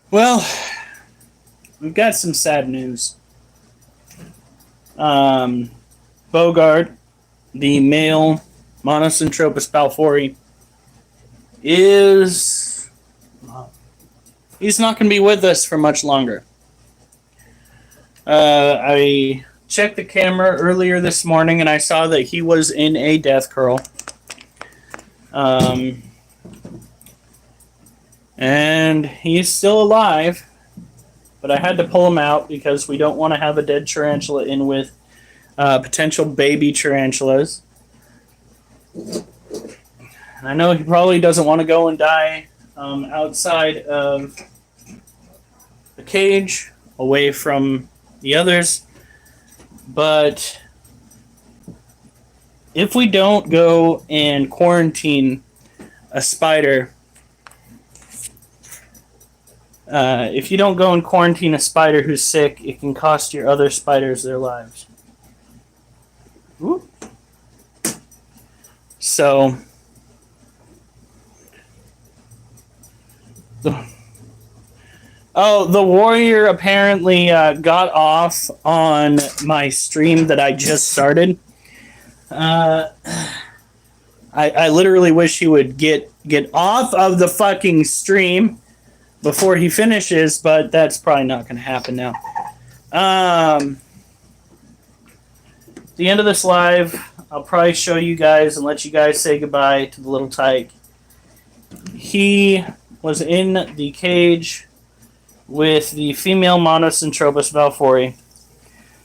Well, we've got some sad news. Bogard, the male monocentropus Balfouri, is he's not going to be with us for much longer. I checked the camera earlier this morning and I saw that he was in a death curl. And he's still alive, but I had to pull him out because we don't want to have a dead tarantula in with potential baby tarantulas. And I know he probably doesn't want to go and die outside of the cage, away from the others. But if we don't go and quarantine a spider, if you don't go and quarantine a spider who's sick, it can cost your other spiders their lives. Ooh. So, the warrior apparently got off on my stream that I just started. I literally wish he would get off of the fucking stream before he finishes, but that's probably not going to happen now. At the end of this live, I'll probably show you guys and let you guys say goodbye to the little tyke. He was in the cage with the female monocentropus Balfouri.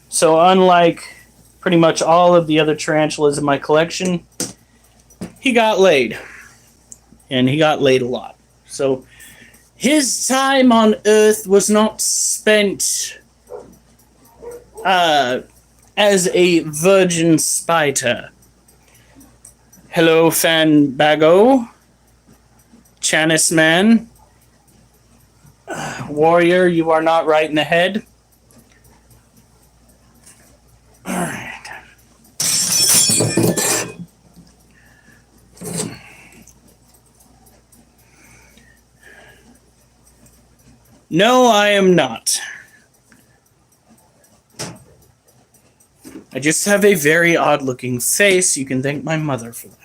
So unlike pretty much all of the other tarantulas in my collection, he got laid. And he got laid a lot. So his time on Earth was not spent as a virgin spider. Hello, Fanbago. Chanis Man. Warrior, you are not right in the head. Alright. No, I am not. I just have a very odd-looking face. You can thank my mother for that.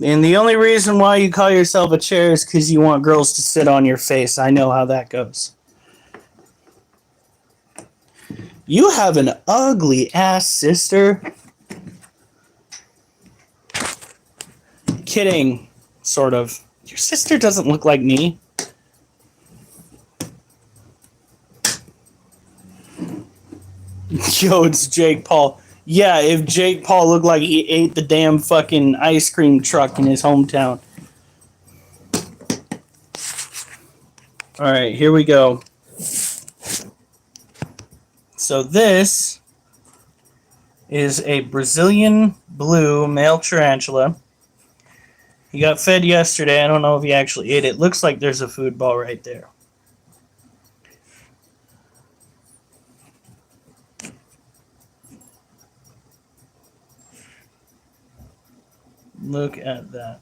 And the only reason why you call yourself a chair is because you want girls to sit on your face. I know how that goes. You have an ugly-ass sister. Kidding, sort of. Your sister doesn't look like me. Yo, it's Jake Paul. Yeah, if Jake Paul looked like he ate the damn fucking ice cream truck in his hometown. Alright, here we go. So this is a Brazilian blue male tarantula. He got fed yesterday. I don't know if he actually ate it. Looks like there's a food ball right there. Look at that.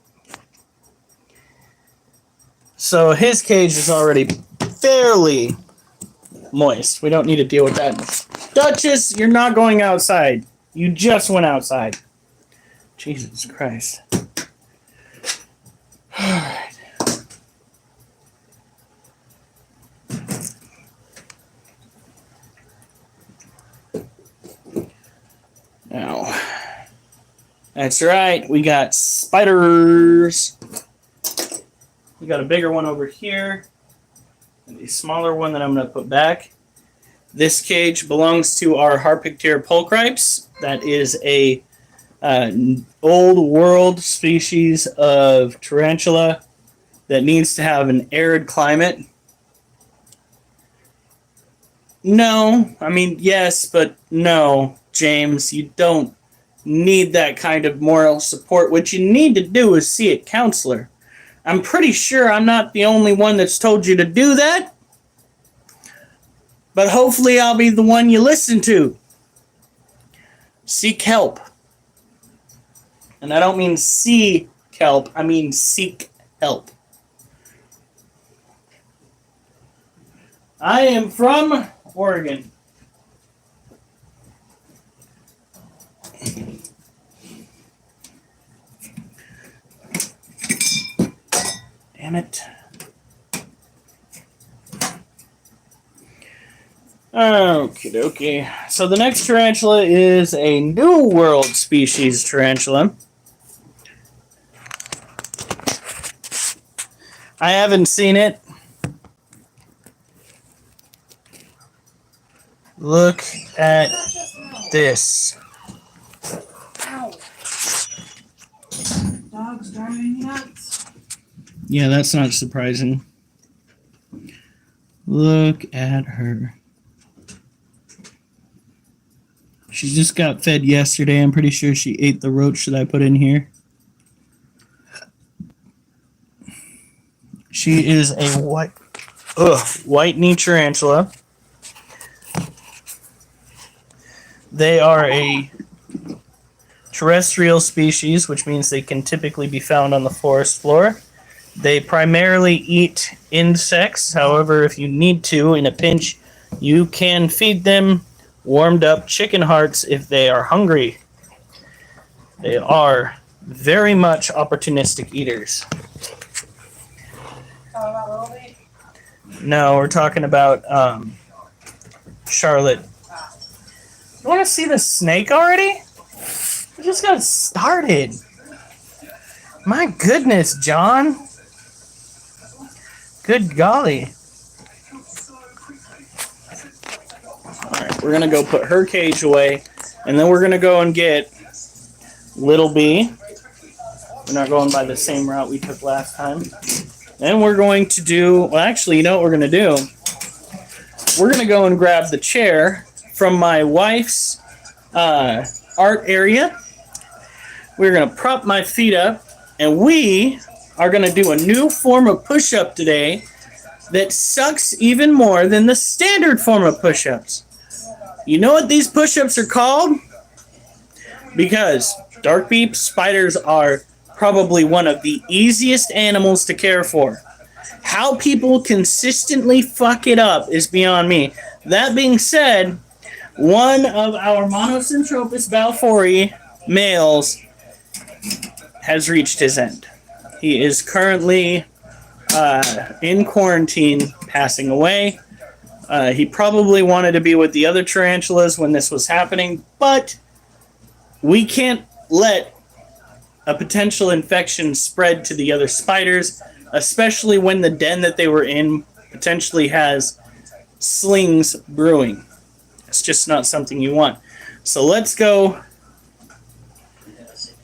So his cage is already fairly moist. We don't need to deal with that. Duchess, you're not going outside. You just went outside. Jesus Christ. Alright. Now, that's right, we got spiders. We got a bigger one over here, and a smaller one that I'm going to put back. This cage belongs to our Harpictera pulchripes. That is a old world species of tarantula that needs to have an arid climate. No, I mean, yes, but no, James, you don't need that kind of moral support. What you need to do is see a counselor. I'm pretty sure I'm not the only one that's told you to do that, but hopefully I'll be the one you listen to. Seek help. And I don't mean see help, I mean seek help. I am from Oregon. Damn it. Okie dokie. So the next tarantula is a New World species tarantula. I haven't seen it. Look at this. Ow. Dog's driving me nuts. Yeah, that's not surprising. Look at her. She just got fed yesterday. I'm pretty sure she ate the roach that I put in here. She is a white knee tarantula. They are a terrestrial species, which means they can typically be found on the forest floor. They primarily eat insects. However, if you need to, in a pinch, you can feed them warmed up chicken hearts if they are hungry. They are very much opportunistic eaters. No, we're talking about Charlotte. You want to see the snake already? We just got started. My goodness, John. Good golly. Alright, we're going to go put her cage away, and then we're going to go and get Little B. We're not going by the same route we took last time. Then we're going to do, well, actually, you know what we're going to do? We're going to go and grab the chair from my wife's art area. We're going to prop my feet up, and we are going to do a new form of push-up today that sucks even more than the standard form of push-ups. You know what these push-ups are called? Because dark beep spiders are probably one of the easiest animals to care for. How people consistently fuck it up is beyond me. That being said, one of our monocentropus Balfouri males has reached his end. He is currently in quarantine, passing away. He probably wanted to be with the other tarantulas when this was happening, but we can't let a potential infection spread to the other spiders, especially when the den that they were in potentially has slings brewing. It's just not something you want. So let's go.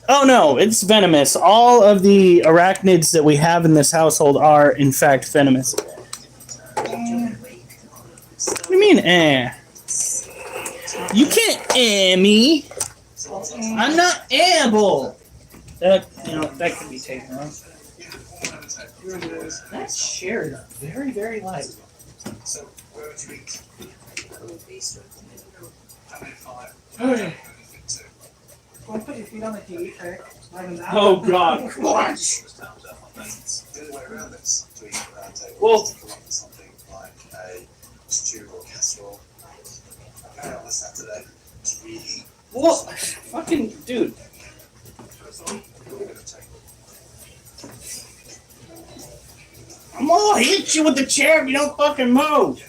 Oh no, it's venomous. All of the arachnids that we have in this household are, in fact, venomous. What do you mean, eh? You can't me. I'm not able. That can be taken off. That chair is very, very light. Okay. Don't put your feet on the heat, okay? Oh God, crunch! Well, what? Fucking dude. I'm gonna hit you with the chair if you don't fucking move.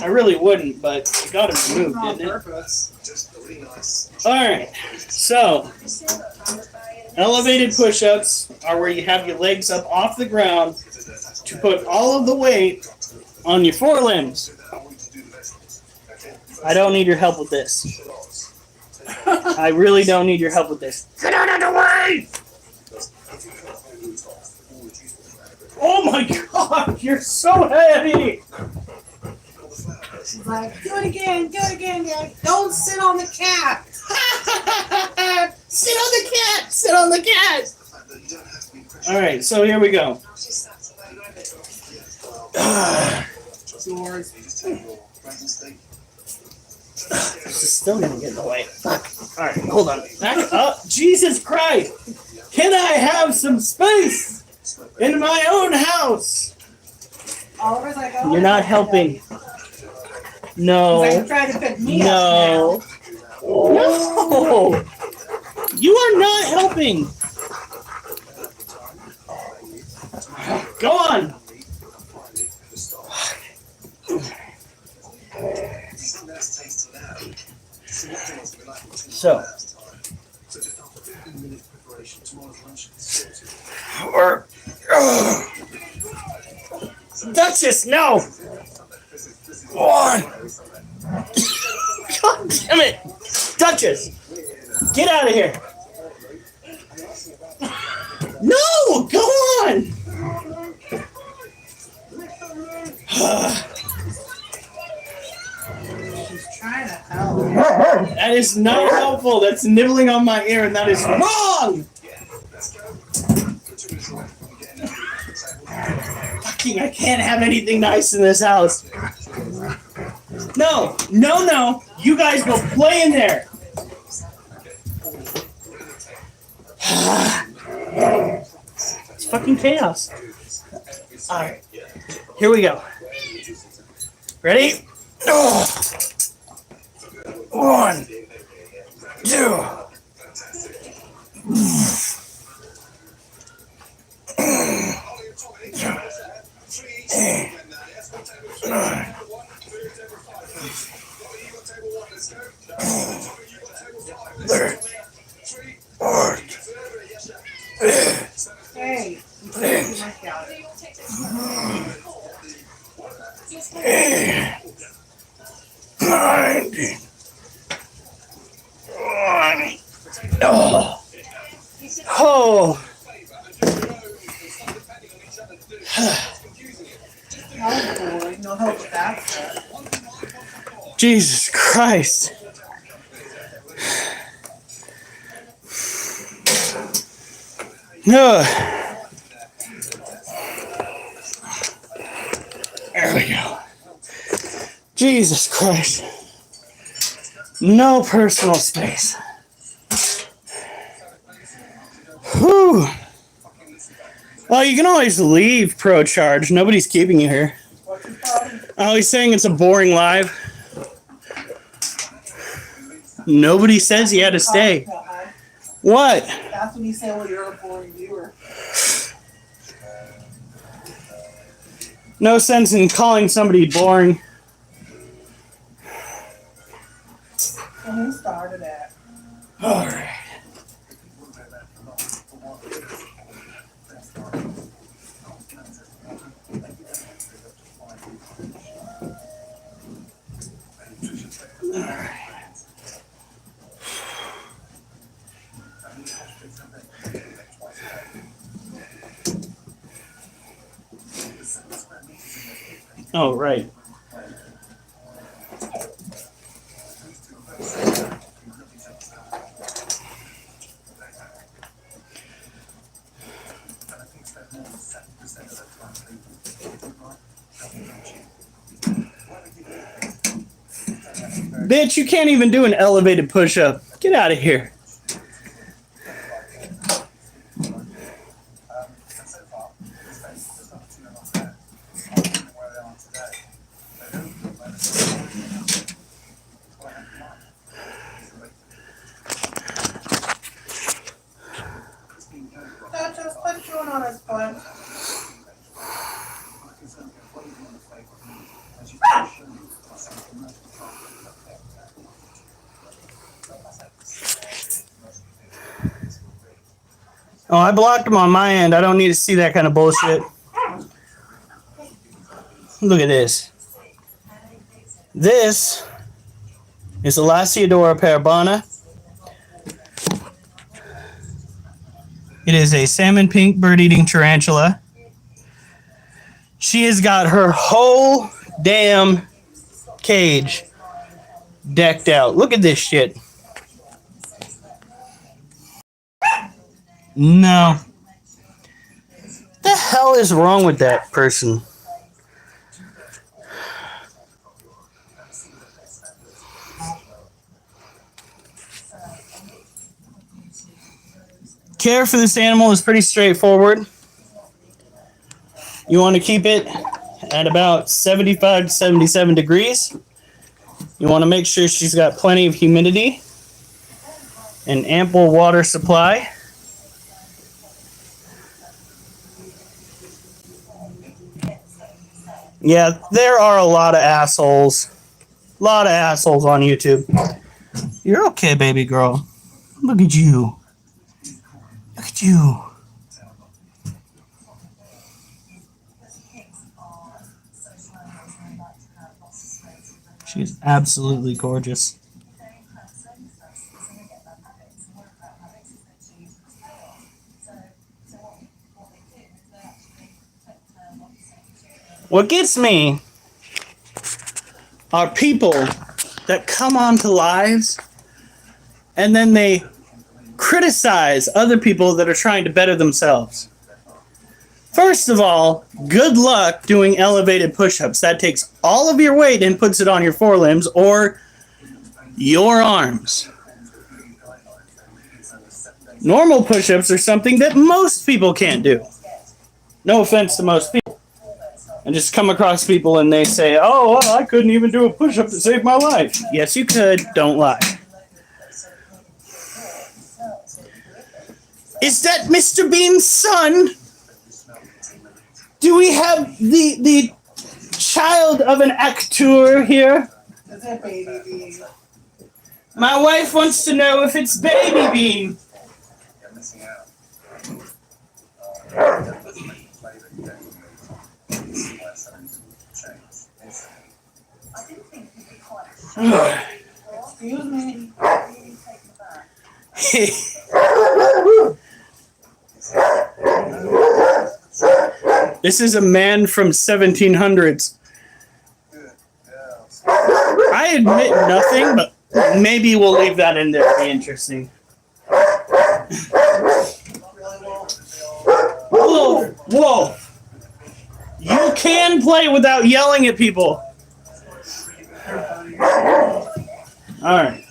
I really wouldn't, but you got him moved, didn't it? Alright, so elevated push-ups are where you have your legs up off the ground to put all of the weight on your forelimbs. I don't need your help with this. I really don't need your help with this. Get out of the way! Oh my god, you're so heavy! She's like, do it again, Dad. Don't sit on the cat. Sit on the cat! Sit on the cat! Alright, so here we go. Yours. This is still gonna get in the way. Fuck. Alright, hold on. Back up. Jesus Christ! Can I have some space in my own house? Oliver's like, oh, You're not helping. No. He's like, trying to pick me No. up No. You are not helping. Go on. So. Or. Duchess, no. One. God damn it. Duchess. Get out of here. No, go on. She's trying to help. That is not helpful. That's nibbling on my ear, and that is wrong. Fucking, I can't have anything nice in this house. No, no, no. You guys go play in there. It's fucking chaos. Alright. Here we go. Ready? One, two. Hey, you can't do my couch. Oh. Oh boy, no help with that stuff. Jesus Christ. No. There we go. Jesus Christ. No personal space. Whew. Well, you can always leave Pro Charge. Nobody's keeping you here. What's your problem? Oh, he's saying it's a boring live. Nobody says he had to stay. What? That's when you say, well, you're a boring viewer. No sense in calling somebody boring. So who started it? All right. Oh, right. Bitch, you can't even do an elevated push-up. Get out of here. Just put June on his butt. Oh, I blocked him on my end. I don't need to see that kind of bullshit. Look at this. This is Elaciodora parabana. It is a salmon pink bird-eating tarantula. She has got her whole damn cage decked out. Look at this shit. No. What the hell is wrong with that person? Care for this animal is pretty straightforward. You want to keep it at about 75 to 77 degrees. You want to make sure she's got plenty of humidity and ample water supply. Yeah, there are a lot of assholes. A lot of assholes on YouTube. You're okay, baby girl. Look at you. Look at you. She's absolutely gorgeous. What gets me are people that come onto lives and then they criticize other people that are trying to better themselves. First of all, good luck doing elevated push-ups. That takes all of your weight and puts it on your forelimbs or your arms. Normal push-ups are something that most people can't do. No offense to most people. I just come across people and they say, oh, well, I couldn't even do a push-up to save my life. Yes, you could. Don't lie. Is that Mr. Bean's son? Do we have the child of an actor here? Is that Baby Bean? My wife wants to know if it's Baby Bean. Excuse me. This is a man from 1700s. I admit nothing, but maybe we'll leave that in there to be interesting. Whoa, whoa. You can play without yelling at people. All right.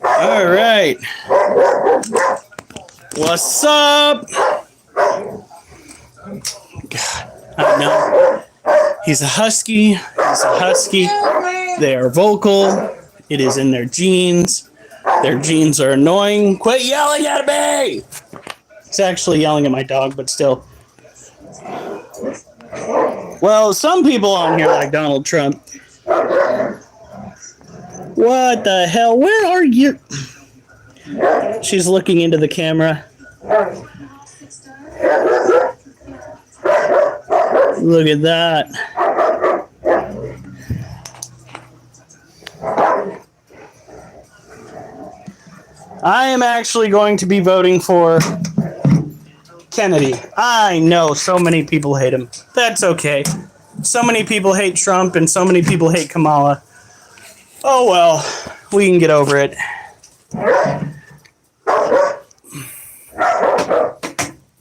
All right. What's up? God, I know. He's a husky. He's a husky. They are vocal. It is in their genes. Their genes are annoying. Quit yelling at me! It's actually yelling at my dog, but still. Well, some people on here like Donald Trump. What the hell? Where are you? She's looking into the camera. Look at that. I am actually going to be voting for Kennedy. I know so many people hate him. That's okay. So many people hate Trump and so many people hate Kamala. Oh well, we can get over it.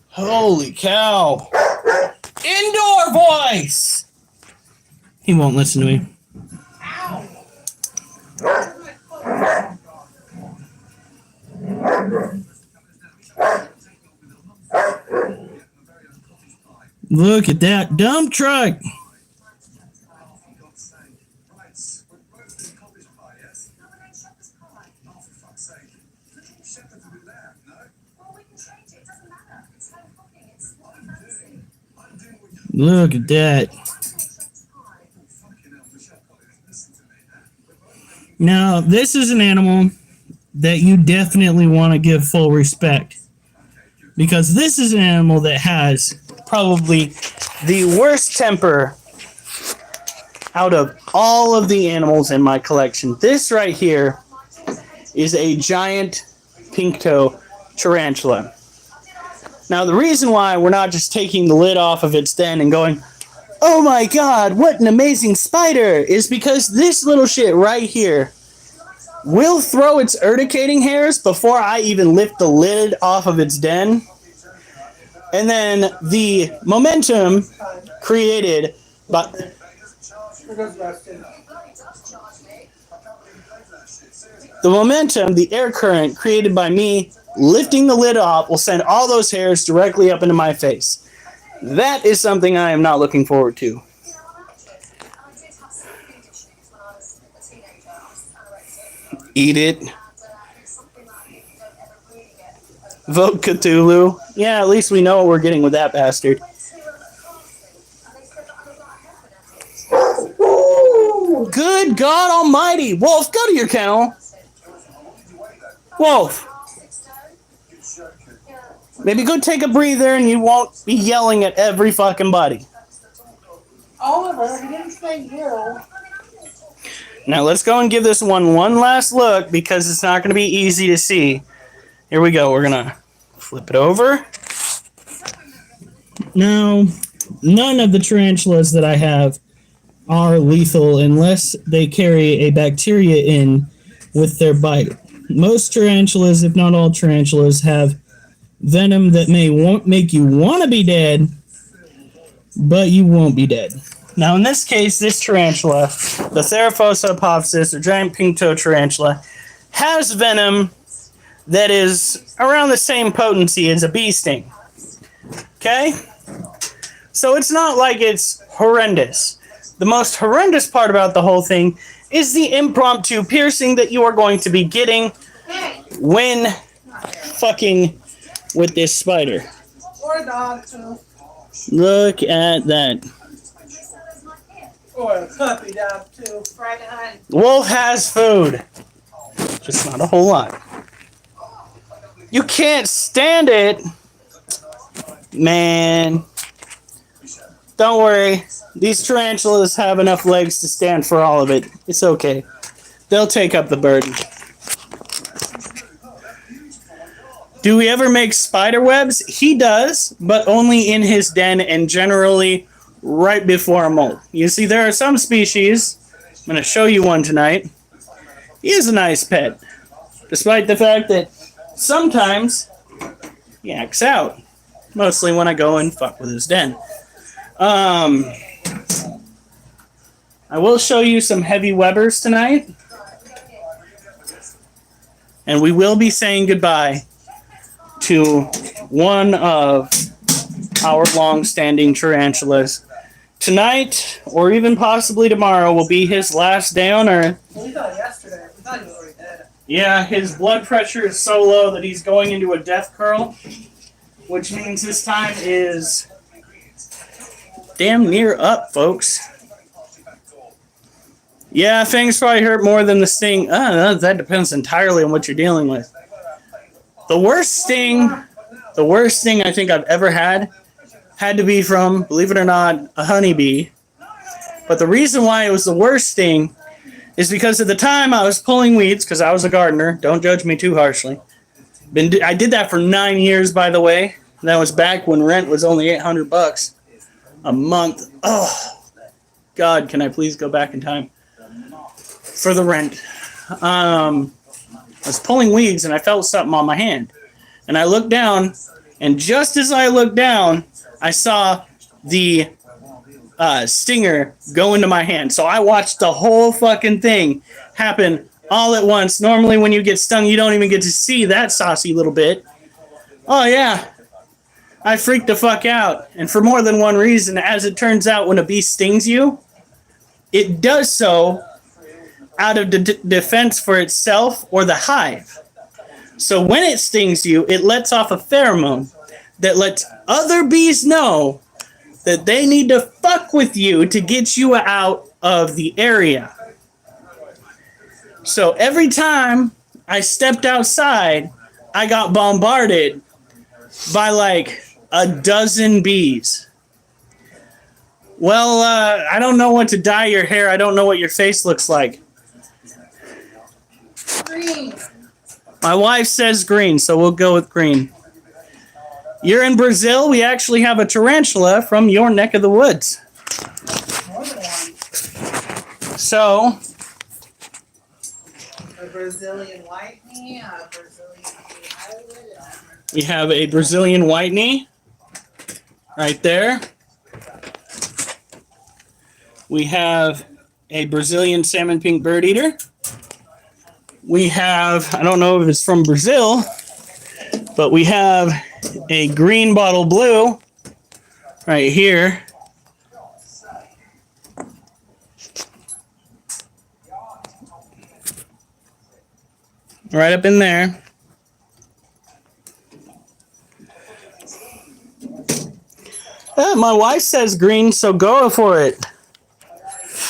Holy cow. Indoor voice! He won't listen to me. Look at that dump truck. Look at that. Now, this is an animal that you definitely want to give full respect, because this is an animal that has probably the worst temper out of all of the animals in my collection. This right here is a giant pink-toe tarantula. Now, the reason why we're not just taking the lid off of its den and going, oh my god, what an amazing spider, is because this little shit right here will throw its urticating hairs before I even lift the lid off of its den. And then the momentum created by... The momentum, the air current created by me lifting the lid off will send all those hairs directly up into my face. That is something I am not looking forward to. Eat it. Vote Cthulhu. Yeah, at least we know what we're getting with that bastard. Good God Almighty! Wolf, go to your kennel. Wolf. Maybe go take a breather and you won't be yelling at every fucking buddy. Oliver, he didn't say you. Now let's go and give this one last look, because it's not going to be easy to see. Here we go. We're going to flip it over. Now, none of the tarantulas that I have are lethal unless they carry a bacteria in with their bite. Most tarantulas, if not all tarantulas, have venom that may make you want to be dead, but you won't be dead. Now, in this case, this tarantula, the Theraphosa apophysis, or giant pink-toe tarantula, has venom that is around the same potency as a bee sting. Okay? So it's not like it's horrendous. The most horrendous part about the whole thing is the impromptu piercing that you are going to be getting when fucking with this spider. Or a dog, too. Look at that. Or a puppy dog, too. Right behind. Wolf has food. Just not a whole lot. You can't stand it. Man. Don't worry. These tarantulas have enough legs to stand for all of it. It's okay. They'll take up the burden. Do we ever make spider webs? He does, but only in his den and generally right before a molt. You see, there are some species. I'm going to show you one tonight. He is a nice pet, despite the fact that sometimes he acts out. Mostly when I go and fuck with his den. I will show you some heavy webbers tonight. And we will be saying goodbye to one of our long-standing tarantulas. Tonight, or even possibly tomorrow, will be his last day on Earth. We thought yesterday. We thought he was already dead. Yeah, his blood pressure is so low that he's going into a death curl, which means his time is damn near up, folks. Yeah, fangs probably hurt more than the sting. That depends entirely on what you're dealing with. The worst sting I think I've ever had to be from, believe it or not, a honeybee. But the reason why it was the worst sting is because at the time I was pulling weeds, because I was a gardener. Don't judge me too harshly. I did that for 9 years, by the way. That was back when rent was only $800 a month. Oh, God, can I please go back in time for the rent? I was pulling weeds and I felt something on my hand. And I looked down, and just as I looked down, I saw the stinger go into my hand. So I watched the whole fucking thing happen all at once. Normally when you get stung, you don't even get to see that saucy little bit. Oh, yeah. I freaked the fuck out. And for more than one reason. As it turns out, when a bee stings you, it does so out of defense for itself or the hive. So when it stings you, it lets off a pheromone that lets other bees know that they need to fuck with you to get you out of the area. So every time I stepped outside, I got bombarded by like a dozen bees. Well, I don't know what to dye your hair. I don't know what your face looks like. Green. My wife says green, so we'll go with green. You're in Brazil. We actually have a tarantula from your neck of the woods. More than one. So, A Brazilian white knee, a Brazilian Hollywood. we have a Brazilian white knee right there. We have a Brazilian salmon pink bird eater. We have, I don't know if it's from Brazil, but we have a green bottle blue right here. Right up in there. My wife says green, so go for it.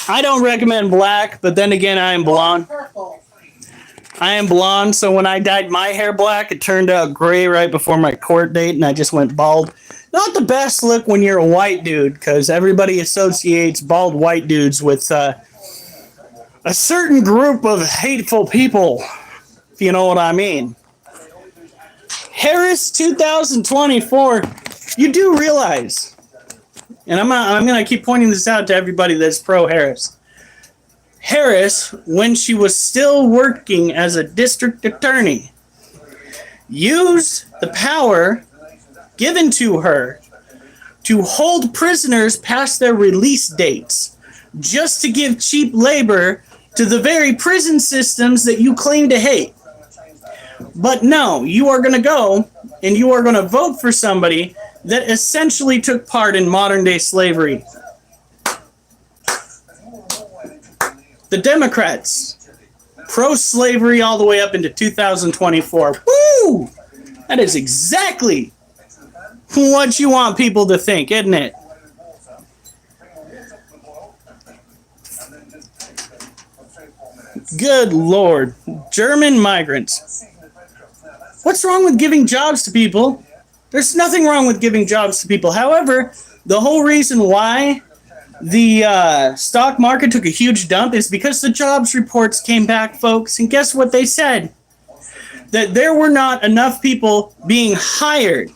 I don't recommend black, but then again, I am blonde. Purple. I am blonde, so when I dyed my hair black, it turned out gray right before my court date, and I just went bald. Not the best look when you're a white dude, because everybody associates bald white dudes with a certain group of hateful people, if you know what I mean. Harris 2024, you do realize, and I'm going to keep pointing this out to everybody that's pro-Harris. Harris, when she was still working as a district attorney, used the power given to her to hold prisoners past their release dates just to give cheap labor to the very prison systems that you claim to hate. But no, you are going to go and you are going to vote for somebody that essentially took part in modern day slavery. The Democrats, pro-slavery all the way up into 2024. Woo! That is exactly what you want people to think, isn't it? Good Lord. German migrants. What's wrong with giving jobs to people? There's nothing wrong with giving jobs to people. However, the whole reason why the stock market took a huge dump is because the jobs reports came back, folks. And guess what they said? That there were not enough people being hired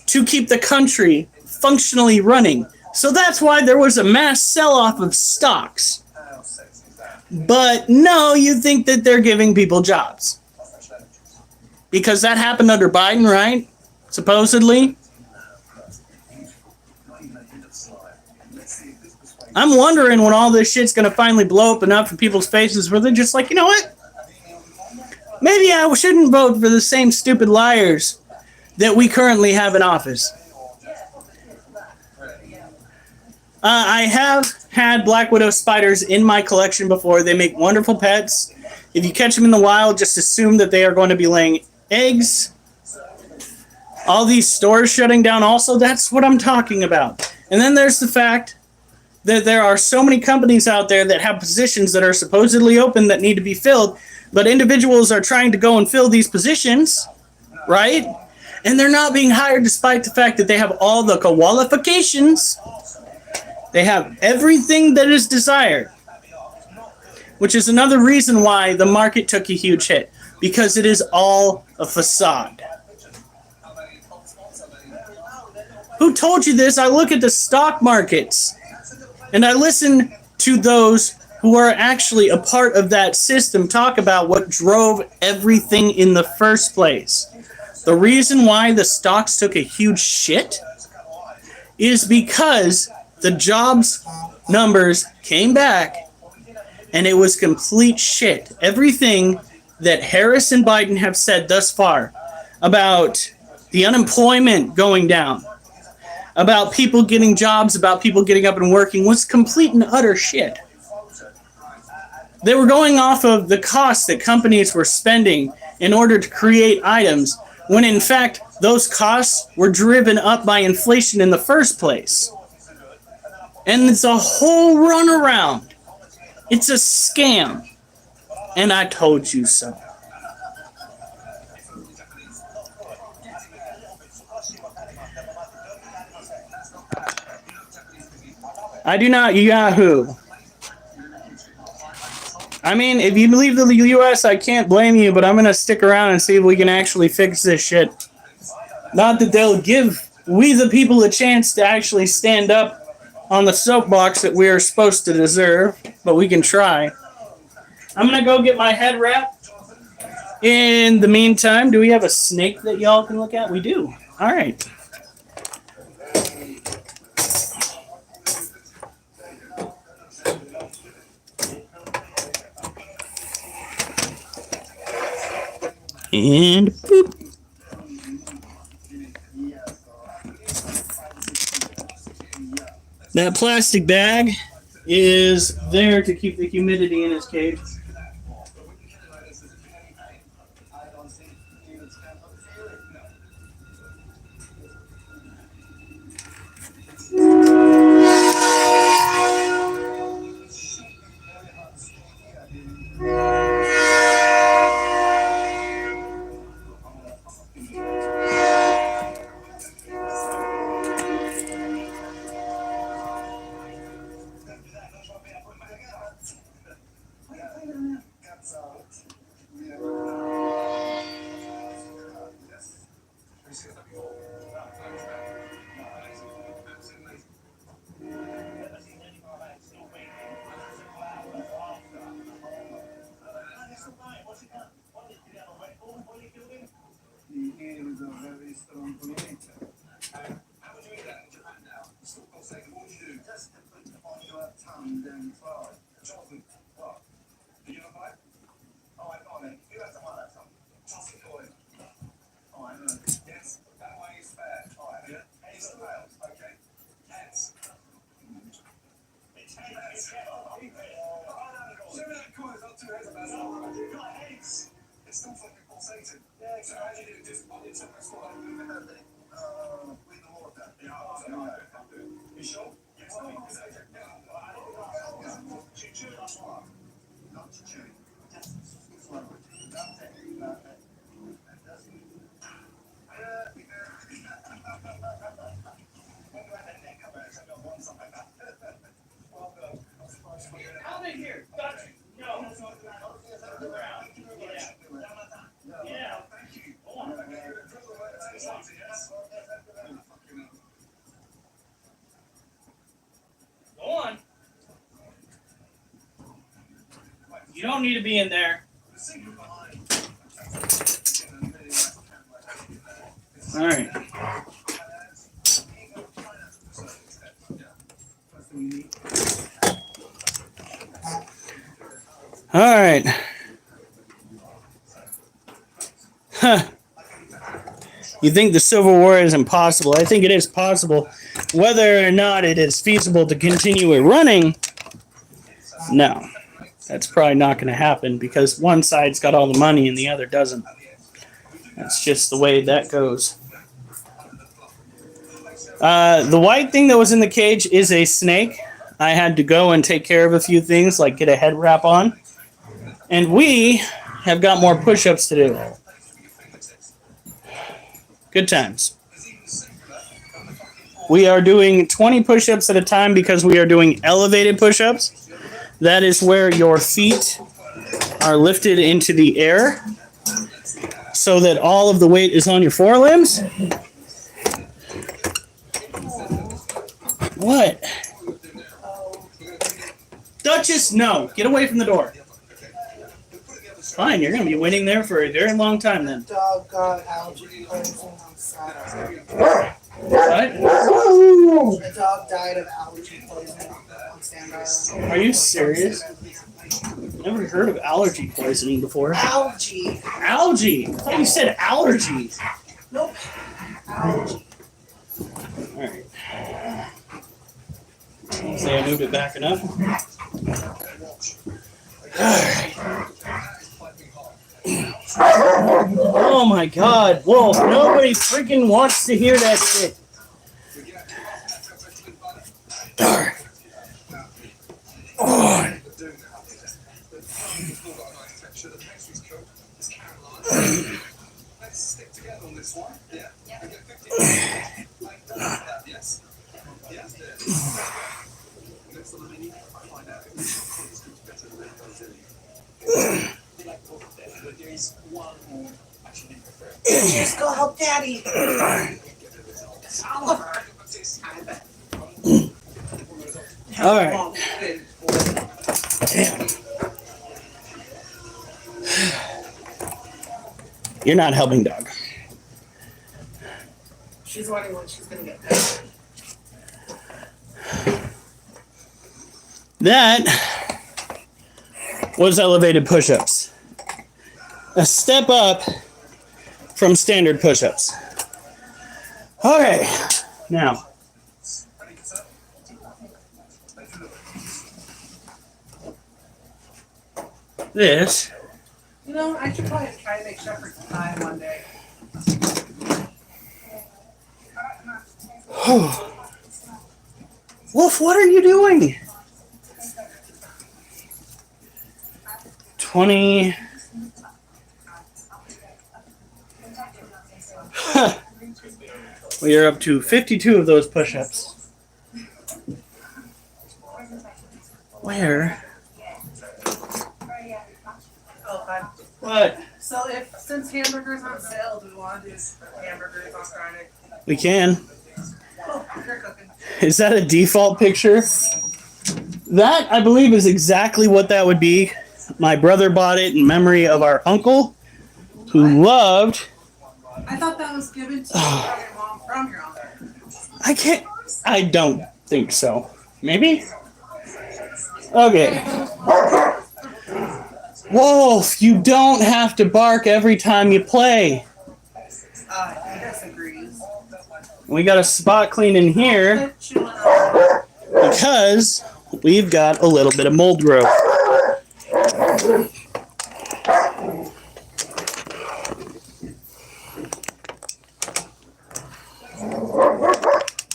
to keep the country functionally running. So that's why there was a mass sell-off of stocks. But no, you think that they're giving people jobs. Because that happened under Biden, right? Supposedly. I'm wondering when all this shit's going to finally blow up enough in people's faces where they're just like, you know what? Maybe I shouldn't vote for the same stupid liars that we currently have in office. I have had Black Widow spiders in my collection before. They make wonderful pets. If you catch them in the wild, just assume that they are going to be laying eggs. All these stores shutting down also, that's what I'm talking about. And then there's the fact that there are so many companies out there that have positions that are supposedly open that need to be filled, but individuals are trying to go and fill these positions, right? And they're not being hired despite the fact that they have all the qualifications. They have everything that is desired, which is another reason why the market took a huge hit, because it is all a facade. Who told you this? I look at the stock markets and I listen to those who are actually a part of that system talk about what drove everything in the first place. The reason why the stocks took a huge shit is because the jobs numbers came back and it was complete shit. Everything that Harris and Biden have said thus far about the unemployment going down, about people getting jobs, about people getting up and working was complete and utter shit. They were going off of the costs that companies were spending in order to create items, when in fact those costs were driven up by inflation in the first place. And it's a whole runaround. It's a scam. And I told you so. I do not Yahoo. I mean, if you leave the U.S., I can't blame you, but I'm going to stick around and see if we can actually fix this shit. Not that they'll give we the people a chance to actually stand up on the soapbox that we are supposed to deserve, but we can try. I'm going to go get my head wrapped. In the meantime, do we have a snake that y'all can look at? We do. All right. And boop. That plastic bag is there to keep the humidity in his cage. You don't need to be in there. All right. All right. Huh. You think the Civil War is impossible? I think it is possible. Whether or not it is feasible to continue it running, no. That's probably not going to happen because one side's got all the money and the other doesn't. That's just the way that goes. The white thing that was in the cage is a snake. I had to go and take care of a few things, like get a head wrap on. And we have got more push-ups to do. Good times. We are doing 20 push-ups at a time because we are doing elevated push-ups. That is where your feet are lifted into the air so that all of the weight is on your forelimbs. What? Duchess, no. Get away from the door. Fine, you're going to be waiting there for a very long time then. Dog got allergy poison on Saturday. What? The dog died of allergy poisoning on standby. Are you serious? Never heard of allergy poisoning before. Algae. Algae? I thought you said allergy. Nope. Algae. Alright. Say I moved it back enough. Alright. Oh my my God, Wolf, nobody freaking wants to hear that shit. Darn. Oh. Just go help Daddy. Oliver. All right. Damn. You're not helping, dog. She's wondering when she's gonna get paid. That was elevated push-ups. A step up from standard push-ups. Okay, now. This. You know, I should probably try to make Shepherd's pie one day. Wolf, what are you doing? 20. We are up to 52 of those push-ups. Where? Oh, fine. What? So since hamburgers on sale, do we want to do hamburgers on Friday? We can. Oh, you're cooking. Is that a default picture? That, I believe, is exactly what that would be. My brother bought it in memory of our uncle, who loved... I thought that was given to you by your mom from your uncle. I don't think so. Maybe? Okay. Wolf, you don't have to bark every time you play. He disagrees. We got a spot clean in here because we've got a little bit of mold growth.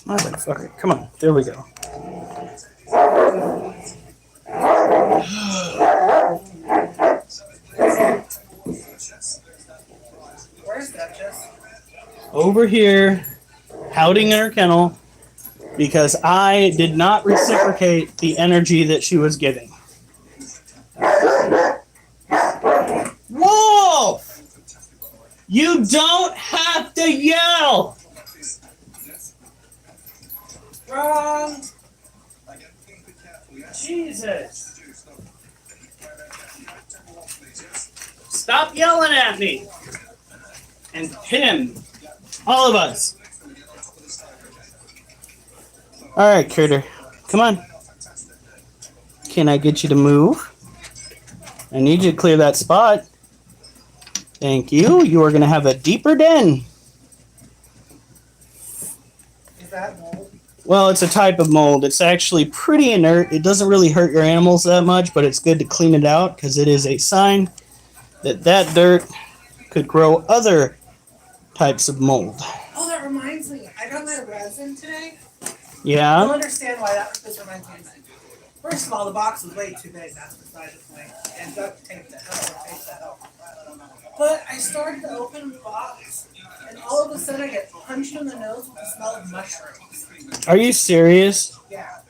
Motherfucker, come on, there we go. Where's Duchess? Over here, howling in her kennel because I did not reciprocate the energy that she was giving. Wolf! You don't have to yell! Wrong! Jesus! Stop yelling at me! And him. All of us. Alright, Critter. Come on. Can I get you to move? I need you to clear that spot. Thank you. You are going to have a deeper den. Is that mold? Well, it's a type of mold. It's actually pretty inert. It doesn't really hurt your animals that much, but it's good to clean it out because it is a sign that that dirt could grow other types of mold. Oh, that reminds me. I got my resin today. Yeah? I don't understand why this reminds me of that. First of all, the box was way too big. That's beside the point. And duct tape that helped. But I started to open the box, and all of a sudden I get punched in the nose with the smell of mushrooms. Are you serious? Yeah.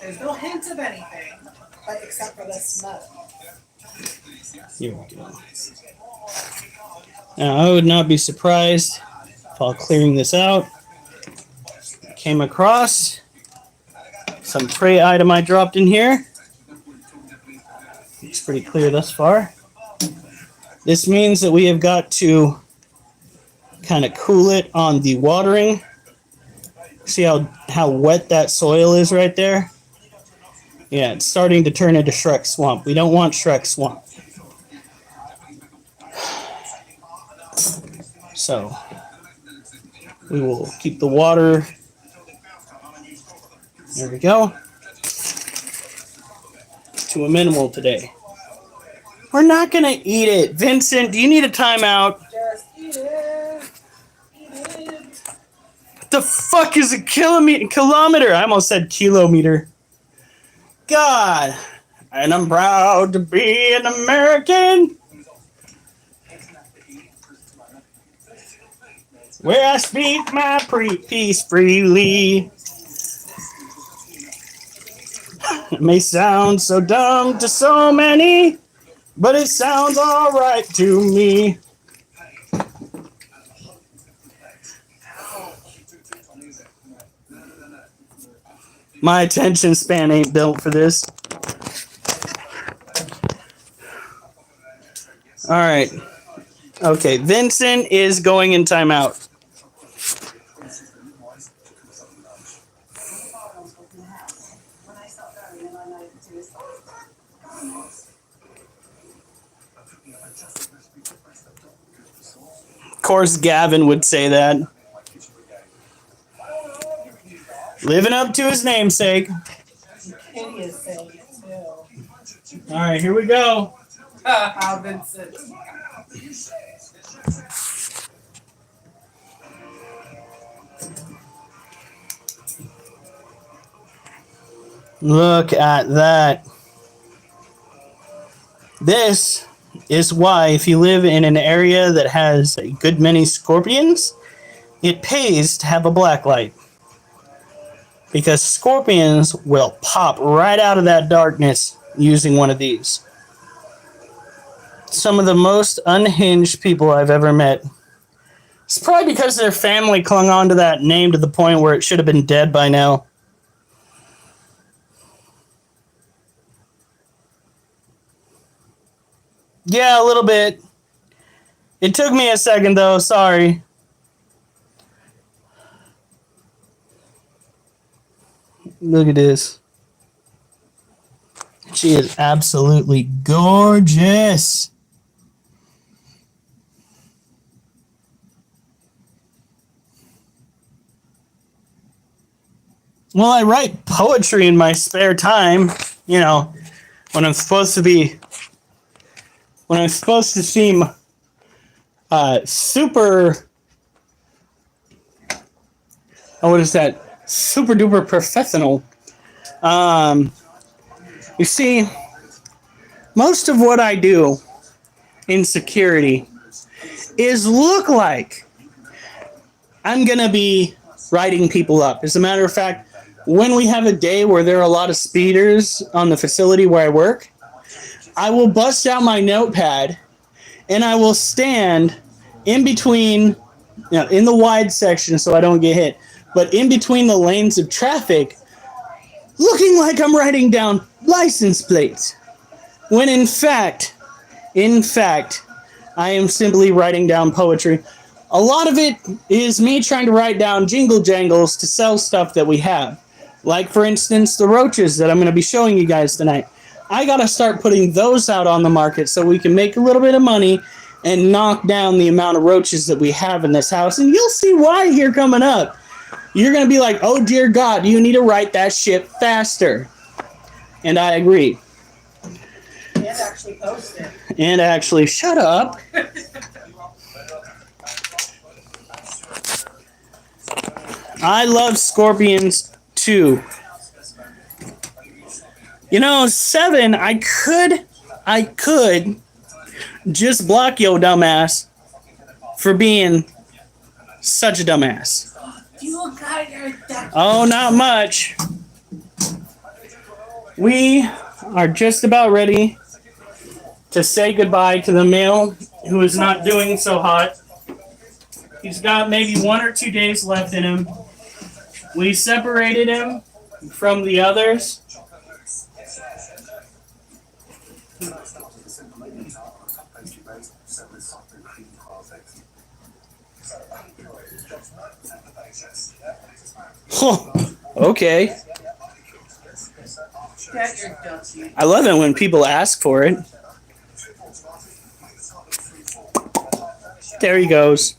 There's no hint of anything, but except for the smell. Here we go. Now, I would not be surprised if while clearing this out, I came across some prey item I dropped in here. It's pretty clear thus far. This means that we have got to kind of cool it on the watering. See how wet that soil is right there? Yeah, it's starting to turn into Shrek Swamp. We don't want Shrek Swamp. So, we will keep the water. There we go. To a minimal today. We're not gonna eat it. Vincent, do you need a timeout? Just eat it. Eat it. What the fuck is a kilometer? I almost said kilometer. God. And I'm proud to be an American. Where I speak my peace freely. It may sound so dumb to so many, but it sounds alright to me. My attention span ain't built for this. Alright. Okay, Vincent is going in timeout. Of course, Gavin would say that. Living up to his namesake. Kitty is saying it too. All right, here we go. How Vincent. Look at that. This is why if you live in an area that has a good many scorpions, it pays to have a black light. Because scorpions will pop right out of that darkness using one of these. Some of the most unhinged people I've ever met. It's probably because their family clung on to that name to the point where it should have been dead by now. Yeah, a little bit. It took me a second though, sorry. Look at this. She is absolutely gorgeous. Well, I write poetry in my spare time, you know, when I'm supposed to seem super, what is that? Super duper professional. You see, most of what I do in security is look like I'm gonna be writing people up. As a matter of fact, when we have a day where there are a lot of speeders on the facility where I work, I will bust out my notepad and I will stand in between, in the wide section so I don't get hit, but in between the lanes of traffic, looking like I'm writing down license plates. When in fact, I am simply writing down poetry. A lot of it is me trying to write down jingle jangles to sell stuff that we have. Like, for instance, the roaches that I'm going to be showing you guys tonight. I got to start putting those out on the market so we can make a little bit of money and knock down the amount of roaches that we have in this house. And you'll see why here coming up. You're going to be like, oh, dear God, you need to write that shit faster. And I agree. And actually post it. And actually, shut up. I love scorpions too. You know, 7, I could just block yo dumbass for being such a dumbass. You got your duck. Oh, not much. We are just about ready to say goodbye to the male who is not doing so hot. He's got maybe 1 or 2 days left in him. We separated him from the others. Huh. Okay. I love it when people ask for it. There he goes.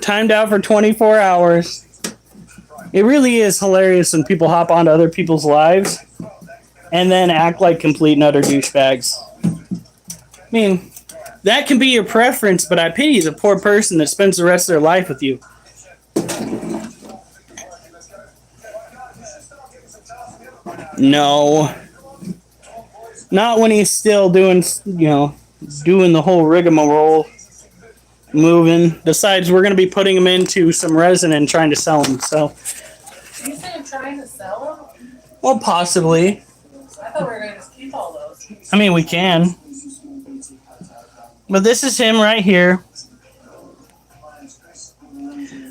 Timed out for 24 hours. It really is hilarious when people hop onto other people's lives and then act like complete and utter douchebags. mean, that can be your preference, but I pity the poor person that spends the rest of their life with you. No. Not when he's still doing, doing the whole rigmarole, moving. Besides, we're going to be putting him into some resin and trying to sell him, so. You say I'm trying to sell them? Well, possibly. I thought we were going to just keep all those. I mean, we can. But this is him right here.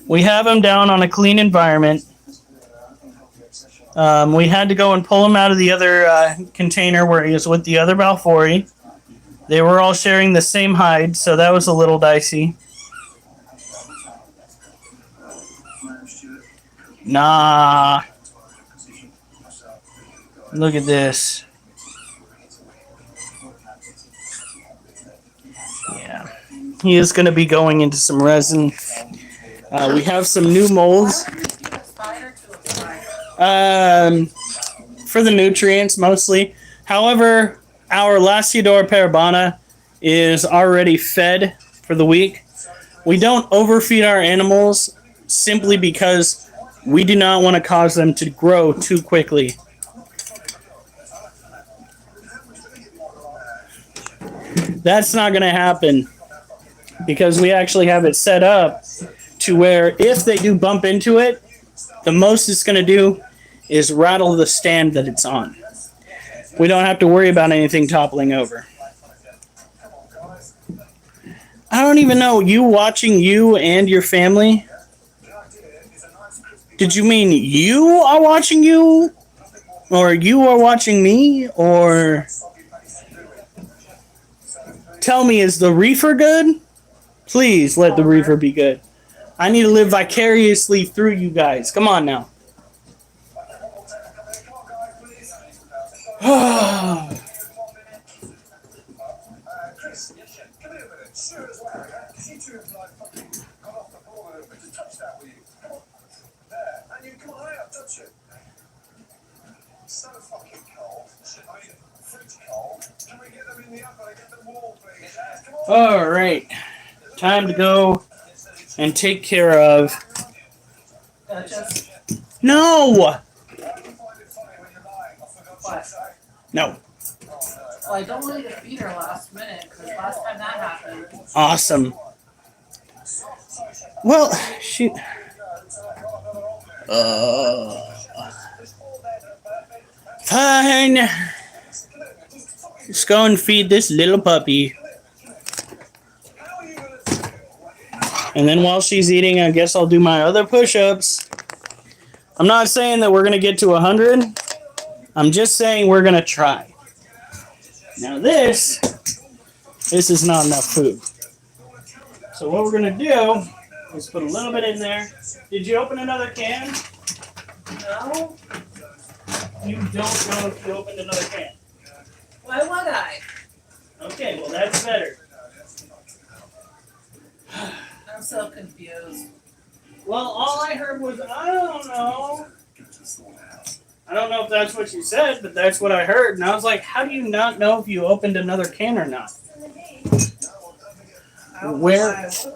We have him down on a clean environment. We had to go and pull him out of the other container where he was with the other Balfouri. They were all sharing the same hide, so that was a little dicey. Nah. Look at this. Yeah. He is going to be going into some resin. We have some new molds. For the nutrients, mostly. However, our Lasiodora parabana is already fed for the week. We don't overfeed our animals simply because we do not want to cause them to grow too quickly. That's not going to happen because we actually have it set up to where if they do bump into it, the most it's going to do is rattle the stand that it's on. We don't have to worry about anything toppling over. I don't even know, you watching you and your family? Did you mean you are watching you? Or you are watching me? Or tell me, is the reefer good? Please let the reefer be good. I need to live vicariously through you guys. Come on now. All right. Time to go and take care of. No! What? No. Well, I don't want you to feed her last minute because last time that happened. Awesome. Well, shoot. Fine. Let's go and feed this little puppy. And then while she's eating, I guess I'll do my other push-ups. I'm not saying that we're going to get to 100. I'm just saying we're going to try. Now this is not enough food. So what we're going to do is put a little bit in there. Did you open another can? No? You don't know if you opened another can. Why would I? Okay, well that's better. I'm so confused. Well, all I heard was, I don't know. I don't know if that's what you said, but that's what I heard. And I was like, how do you not know if you opened another can or not? Where's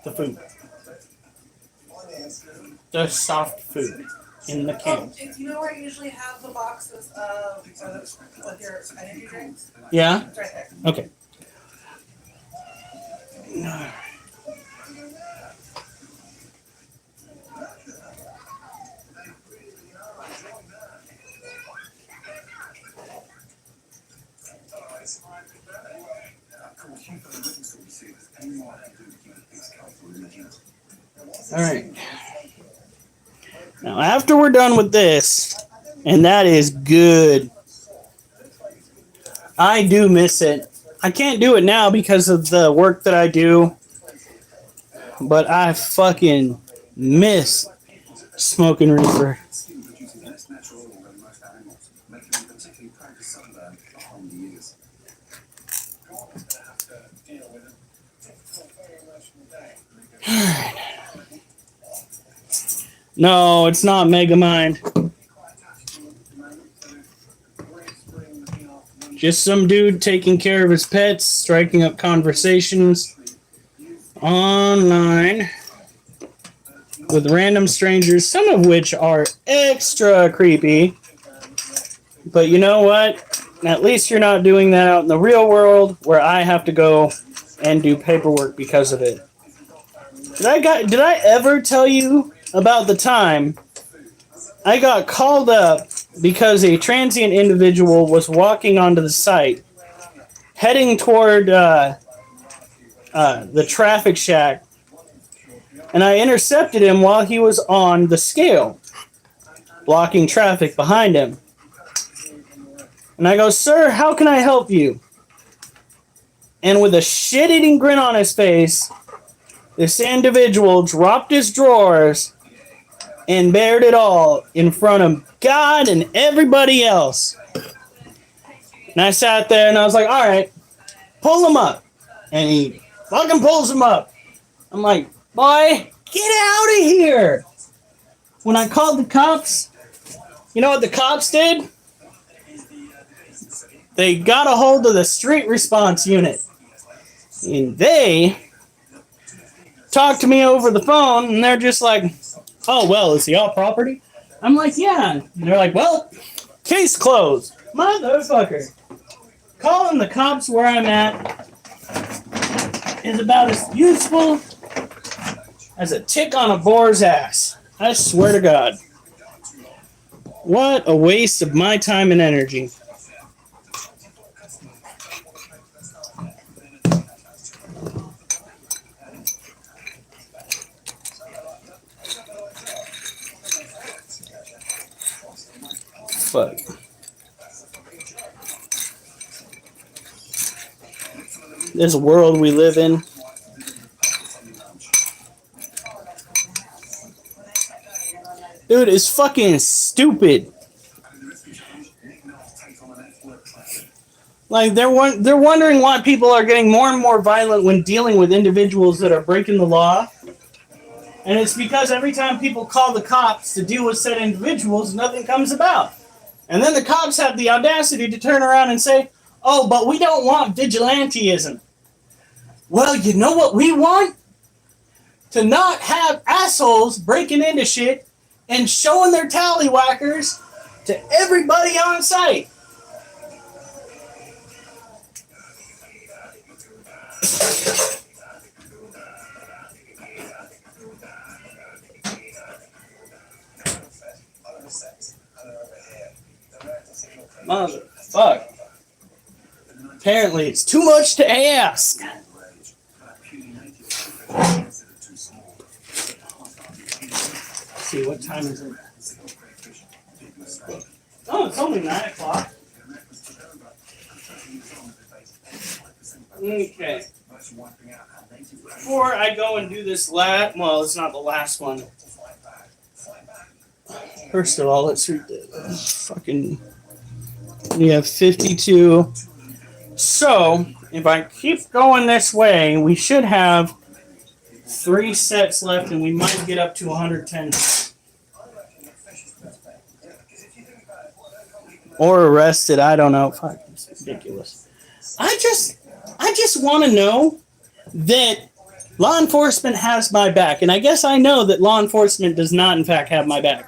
the food? The soft food in the can. You know where you usually have the boxes of with your energy drinks? Yeah? It's right there. Okay. All right. Now, after we're done with this, and that is good. I do miss it. I can't do it now because of the work that I do, but I fucking miss smoking reefer. No, it's not Megamind. Just some dude taking care of his pets, striking up conversations online with random strangers, some of which are extra creepy. But you know what? At least you're not doing that out in the real world where I have to go and do paperwork because of it. Did I ever tell you about the time I got called up because a transient individual was walking onto the site heading toward the traffic shack, and I intercepted him while he was on the scale, blocking traffic behind him. And I go, "Sir, how can I help you?" And with a shit-eating grin on his face, this individual dropped his drawers and bared it all in front of God and everybody else. And I sat there and I was like, "All right, pull him up." And he fucking pulls him up. I'm like, "Boy, get out of here." When I called the cops, you know what the cops did? They got a hold of the street response unit. And they talked to me over the phone, and they're just like, "Oh, well, is he off property?" I'm like, "Yeah." And they're like, "Well, case closed." Motherfucker. Calling the cops where I'm at is about as useful as a tick on a boar's ass. I swear to God. What a waste of my time and energy. Fuck. This world we live in. Dude, it's fucking stupid. Like, they're wondering why people are getting more and more violent when dealing with individuals that are breaking the law. And it's because every time people call the cops to deal with said individuals, nothing comes about. And then the cops have the audacity to turn around and say, "Oh, but we don't want vigilantism." Well, you know what we want? To not have assholes breaking into shit and showing their tallywhackers to everybody on site. Motherfuck. Apparently it's too much to ask. Let's see, what time is it? Oh, it's only 9 o'clock. Okay. Before I go and do this well, it's not the last one. First of all, let's read the fucking... We have 52. So, if I keep going this way, we should have 3 sets left, and we might get up to 110. Or arrested, I don't know. Fuck, it's ridiculous. I just want to know that law enforcement has my back, and I guess I know that law enforcement does not, in fact, have my back.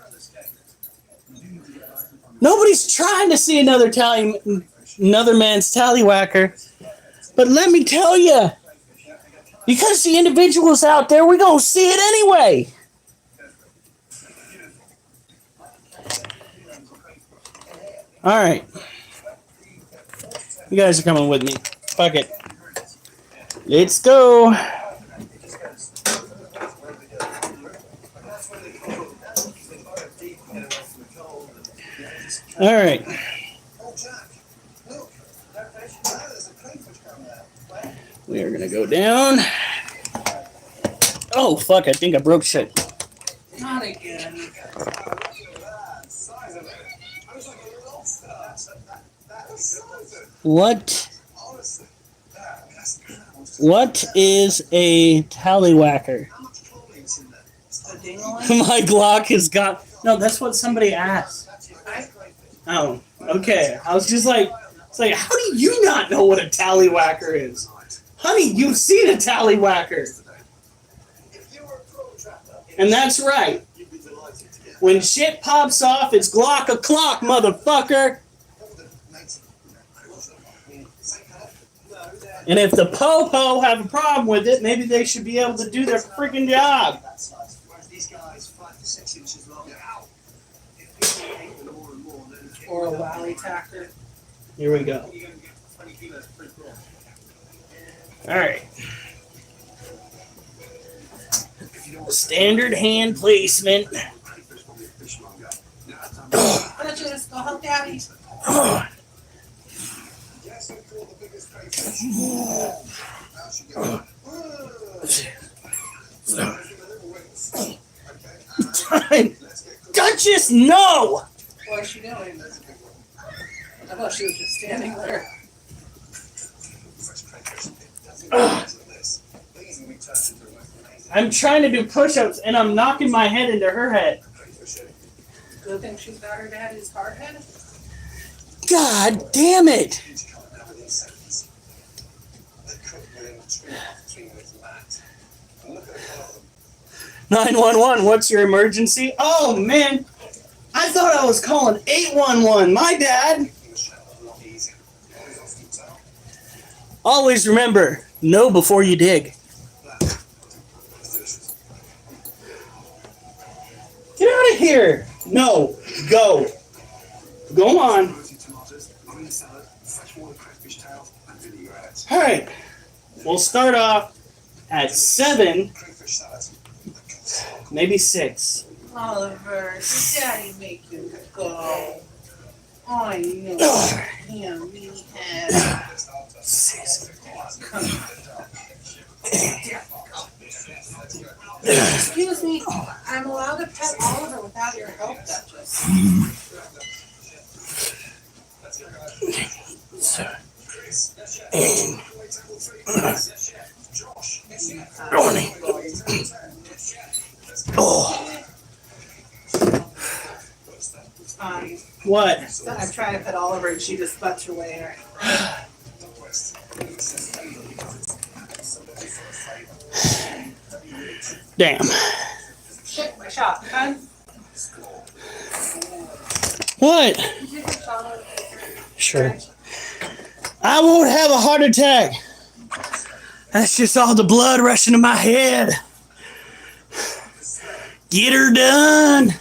Nobody's trying to see another man's tallywhacker. But let me tell you, because the individual's out there, we're going to see it anyway. All right. You guys are coming with me. Fuck it. Let's go. All right. We are going to go down. Oh, fuck. I think I broke shit. Not again. What is a tallywhacker? My Glock has got... No, that's what somebody asked. Oh, okay. I was just like... It's like, how do you not know what a tallywhacker is? Honey, you've seen a tallywhacker. And that's right. When shit pops off, it's Glock o'clock, motherfucker. And if the po-po have a problem with it, maybe they should be able to do their freaking job. Or a wally tacker. Here we go. Alright. Standard hand placement. Why don't you just go help Daddy? Duchess, no! What is she doing? I thought she was just standing there. I'm trying to do push-ups and I'm knocking my head into her head. Good thing she's got her daddy's hard head. God damn it! 911, what's your emergency? Oh man, I thought I was calling 811. My bad. Always remember, know before you dig. Get out of here. No, go. Go on. All right, we'll start off at 7, maybe 6. Oliver, did Daddy make you go? I know. Him, me head. Excuse me, I'm allowed to pet Oliver without your help, Duchess. What? So I'm trying to pet Oliver and she just butts her way in. Damn. Shit, my shotgun. What? Did you take shotgun? Sure. I won't have a heart attack. That's just all the blood rushing to my head. Get her done.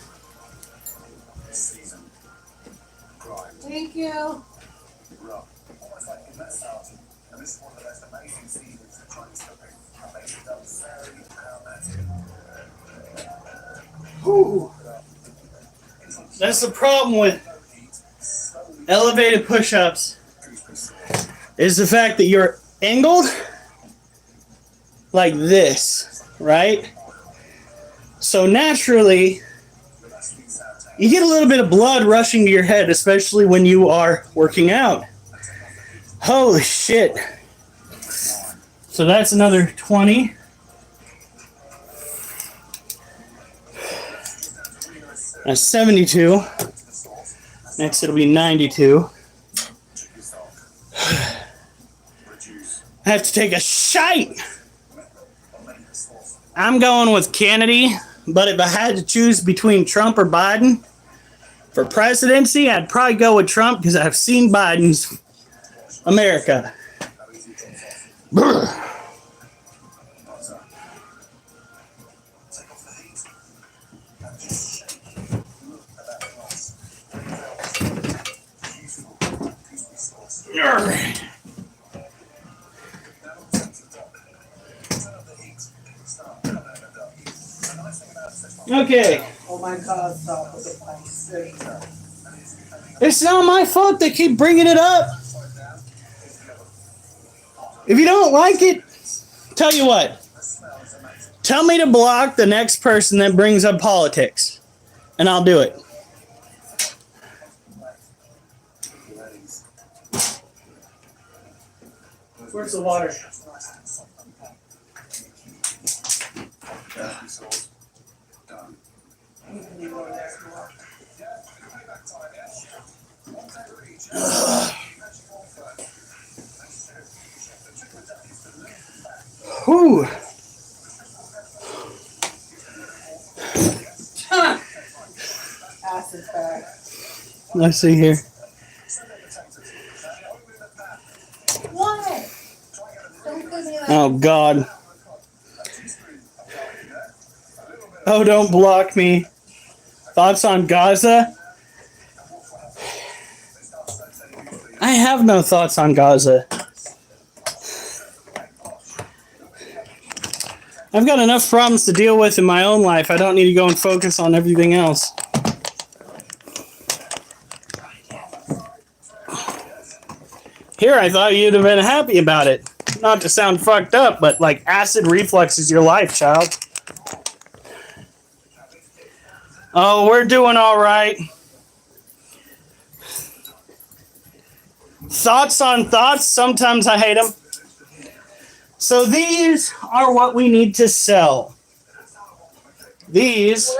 Thank you. Whew. That's the problem with elevated push-ups, is the fact that you're angled like this, right? So naturally, you get a little bit of blood rushing to your head, especially when you are working out. Holy shit. So that's another 20. That's 72. Next it'll be 92. I have to take a shite. I'm going with Kennedy, but if I had to choose between Trump or Biden for presidency, I'd probably go with Trump because I've seen Biden's America. Okay. Oh my God, stop with the place. It's not my fault they keep bringing it up. If you don't like it, tell you what. Tell me to block the next person that brings up politics, and I'll do it. Where's the water? Whew. Acid back. Let's see here. What? Don't give me that. Oh, God. Oh, don't block me. Thoughts on Gaza? I have no thoughts on Gaza. I've got enough problems to deal with in my own life. I don't need to go and focus on everything else. Here, I thought you'd have been happy about it. Not to sound fucked up, but like acid reflux is your life, child. Oh, we're doing all right. Thoughts on thoughts? Sometimes I hate them. So these are what we need to sell. These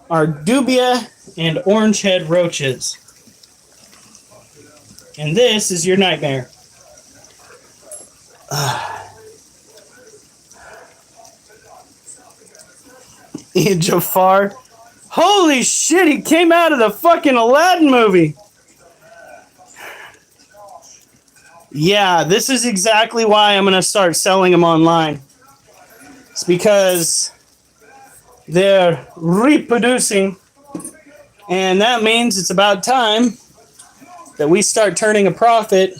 are dubia and orange head roaches. And this is your nightmare. Jafar. Holy shit, he came out of the fucking Aladdin movie. Yeah, this is exactly why I'm going to start selling them online. It's because they're reproducing, and that means it's about time that we start turning a profit.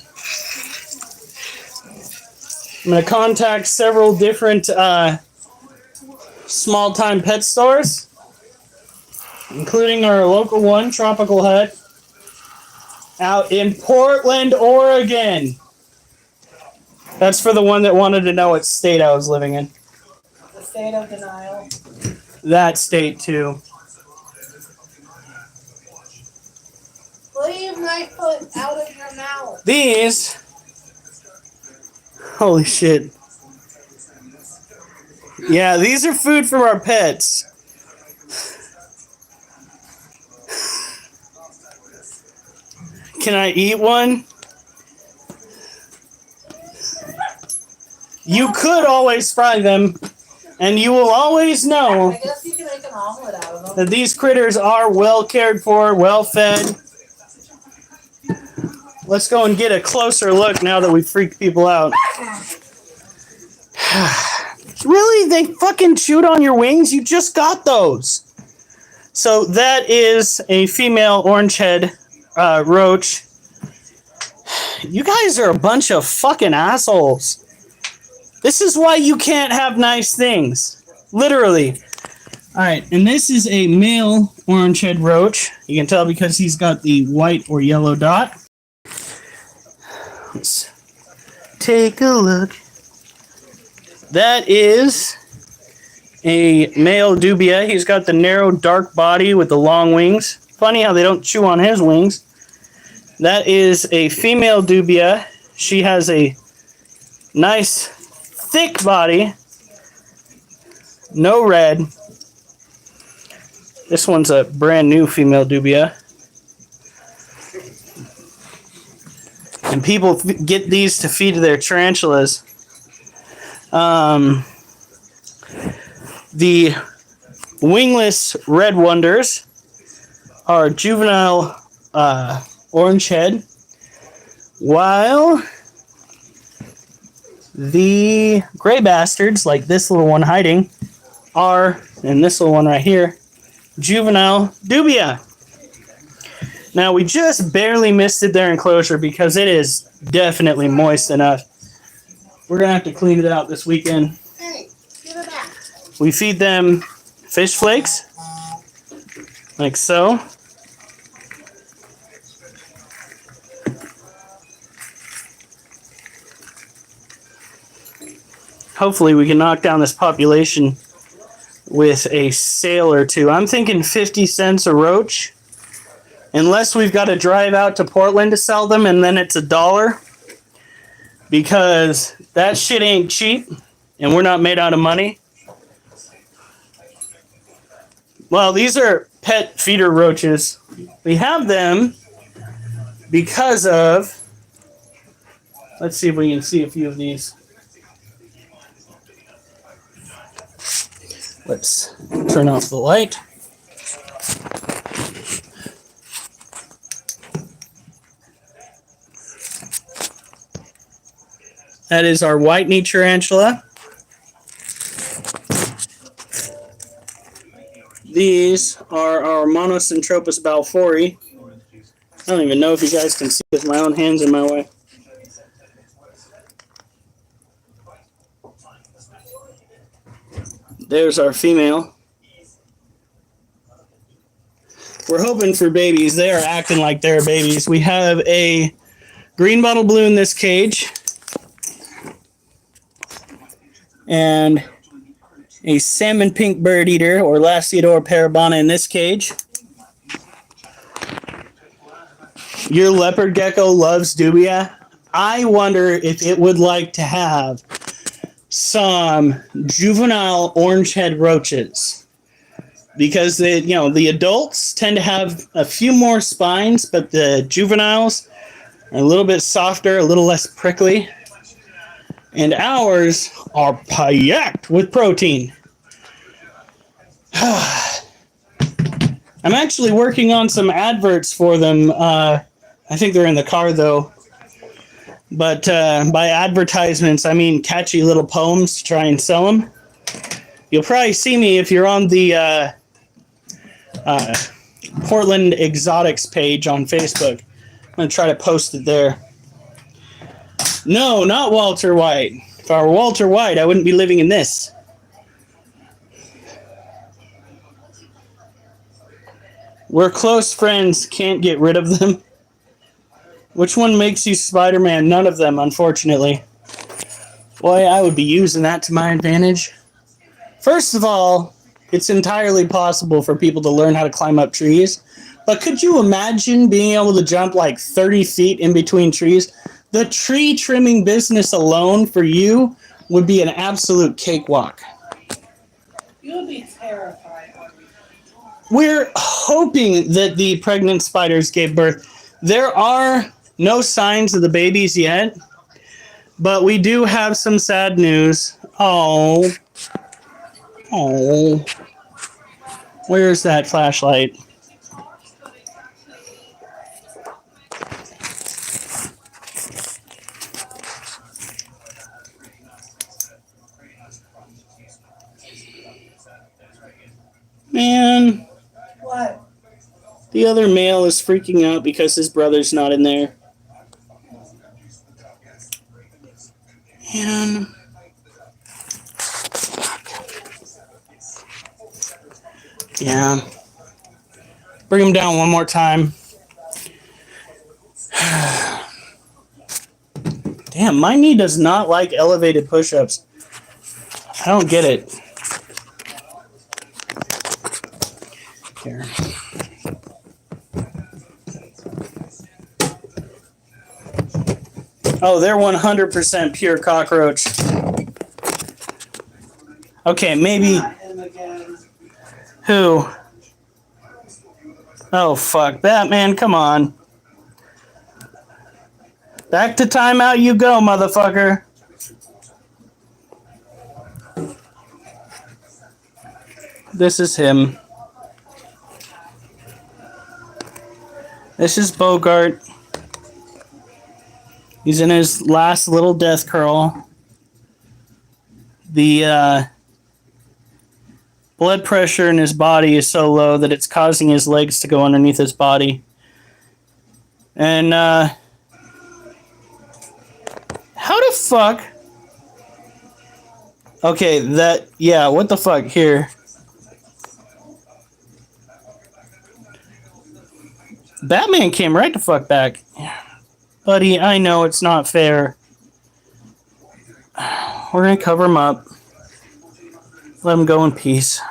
I'm going to contact several different small-time pet stores, including our local one, Tropical Hut, out in Portland, Oregon. That's for the one that wanted to know what state I was living in. The state of denial. That state, too. Leave my foot out of your mouth. These... Holy shit. Yeah, these are food for our pets. Can I eat one? You could always fry them, and you will always know I guess you can make an omelet out of them. that these critters are well cared for, well fed. Let's go and get a closer look now that we freaked people out. Really? They fucking chewed on your wings? You just got those. So that is a female orange head roach. You guys are a bunch of fucking assholes. This is why you can't have nice things. Literally. Alright, and this is a male orange head roach. You can tell because he's got the white or yellow dot. Let's take a look. That is a male dubia. He's got the narrow, dark body with the long wings. Funny how they don't chew on his wings. That is a female dubia. She has a nice, thick body. No red. This one's a brand new female dubia. And people get these to feed their tarantulas. The wingless red wonders are juvenile orange head, while the gray bastards, like this little one hiding, are, and this little one right here, juvenile dubia. Now, we just barely missed it their enclosure because it is definitely moist enough. We're going to have to clean it out this weekend. Hey, give it back. We feed them fish flakes, like so. Hopefully we can knock down this population with a sale or two. I'm thinking 50 cents a roach. Unless we've got to drive out to Portland to sell them, and then it's $1. Because that shit ain't cheap, and we're not made out of money. Well, these are pet feeder roaches. We have them because of, let's see if we can see a few of these. Let's turn off the light. That is our white-knee tarantula. These are our monocentropus Balfouri. I don't even know if you guys can see because my own hands in my way. There's our female. We're hoping for babies. They are acting like they're babies. We have a green bottle blue in this cage. And a salmon pink bird eater, or Lasiodora parabana, in this cage. Your leopard gecko loves dubia. I wonder if it would like to have some juvenile orange head roaches, because the adults tend to have a few more spines, but the juveniles are a little bit softer, a little less prickly. And ours are packed with protein. I'm actually working on some adverts for them. I think they're in the car, though. But by advertisements, I mean catchy little poems to try and sell them. You'll probably see me if you're on the Portland Exotics page on Facebook. I'm going to try to post it there. No, not Walter White. If I were Walter White, I wouldn't be living in this. We're close friends, can't get rid of them. Which one makes you Spider-Man? None of them, unfortunately. Boy, I would be using that to my advantage. First of all, it's entirely possible for people to learn how to climb up trees. But could you imagine being able to jump like 30 feet in between trees? The tree trimming business alone for you would be an absolute cakewalk. You would be terrified. We're hoping that the pregnant spiders gave birth. There are no signs of the babies yet, but we do have some sad news. Oh. Where's that flashlight? Man. What? The other male is freaking out because his brother's not in there. Man. Yeah. Bring him down one more time. Damn, my knee does not like elevated push-ups. I don't get it. Here. Oh, they're 100% pure cockroach. Okay, maybe. Him again. Who? Oh, fuck. Batman, come on. Back to timeout you go, motherfucker. This is him. This is Bogard. He's in his last little death curl. The blood pressure in his body is so low that it's causing his legs to go underneath his body. And how the fuck? Okay, what the fuck? Here. Batman came right the fuck back. Buddy, I know it's not fair. We're gonna cover him up. Let him go in peace.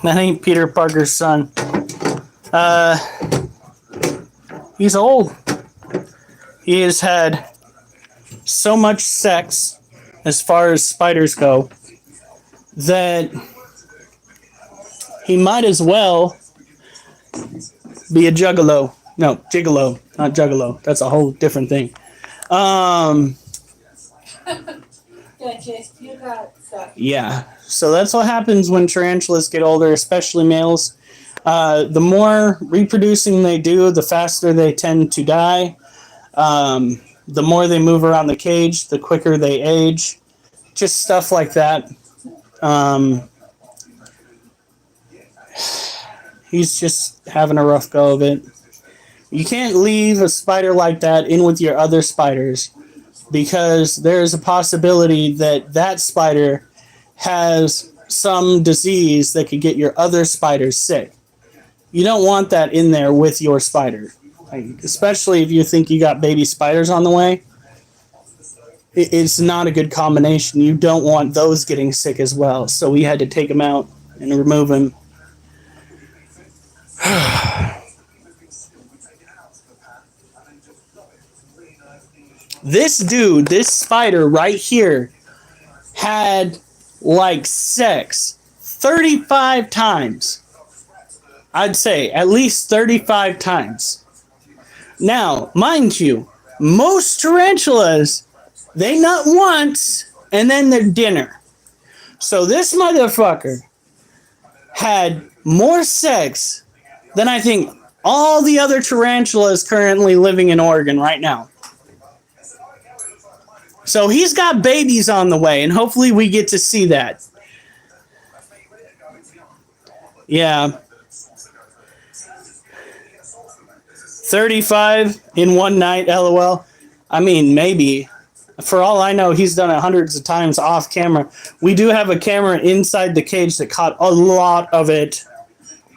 That ain't Peter Parker's son. He's old. He has had so much sex, as far as spiders go, that he might as well be a juggalo. No, gigolo, not juggalo. That's a whole different thing. You got stuff. Yeah. So that's what happens when tarantulas get older, especially males. The more reproducing they do, the faster they tend to die. The more they move around the cage, the quicker they age. Just stuff like that. He's just having a rough go of it. You can't leave a spider like that in with your other spiders because there's a possibility that that spider has some disease that could get your other spiders sick. You don't want that in there with your spider, especially if you think you got baby spiders on the way. It's not a good combination. You don't want those getting sick as well. So we had to take him out and remove him. This dude, this spider right here, had like sex 35 times. I'd say at least 35 times. Now, mind you, most tarantulas, they nut once and then they're dinner. So this motherfucker had more sex than I think all the other tarantulas currently living in Oregon right now. So he's got babies on the way, and hopefully we get to see that. Yeah. 35 in one night, LOL. I mean, maybe. For all I know, he's done it hundreds of times off camera. We do have a camera inside the cage that caught a lot of it.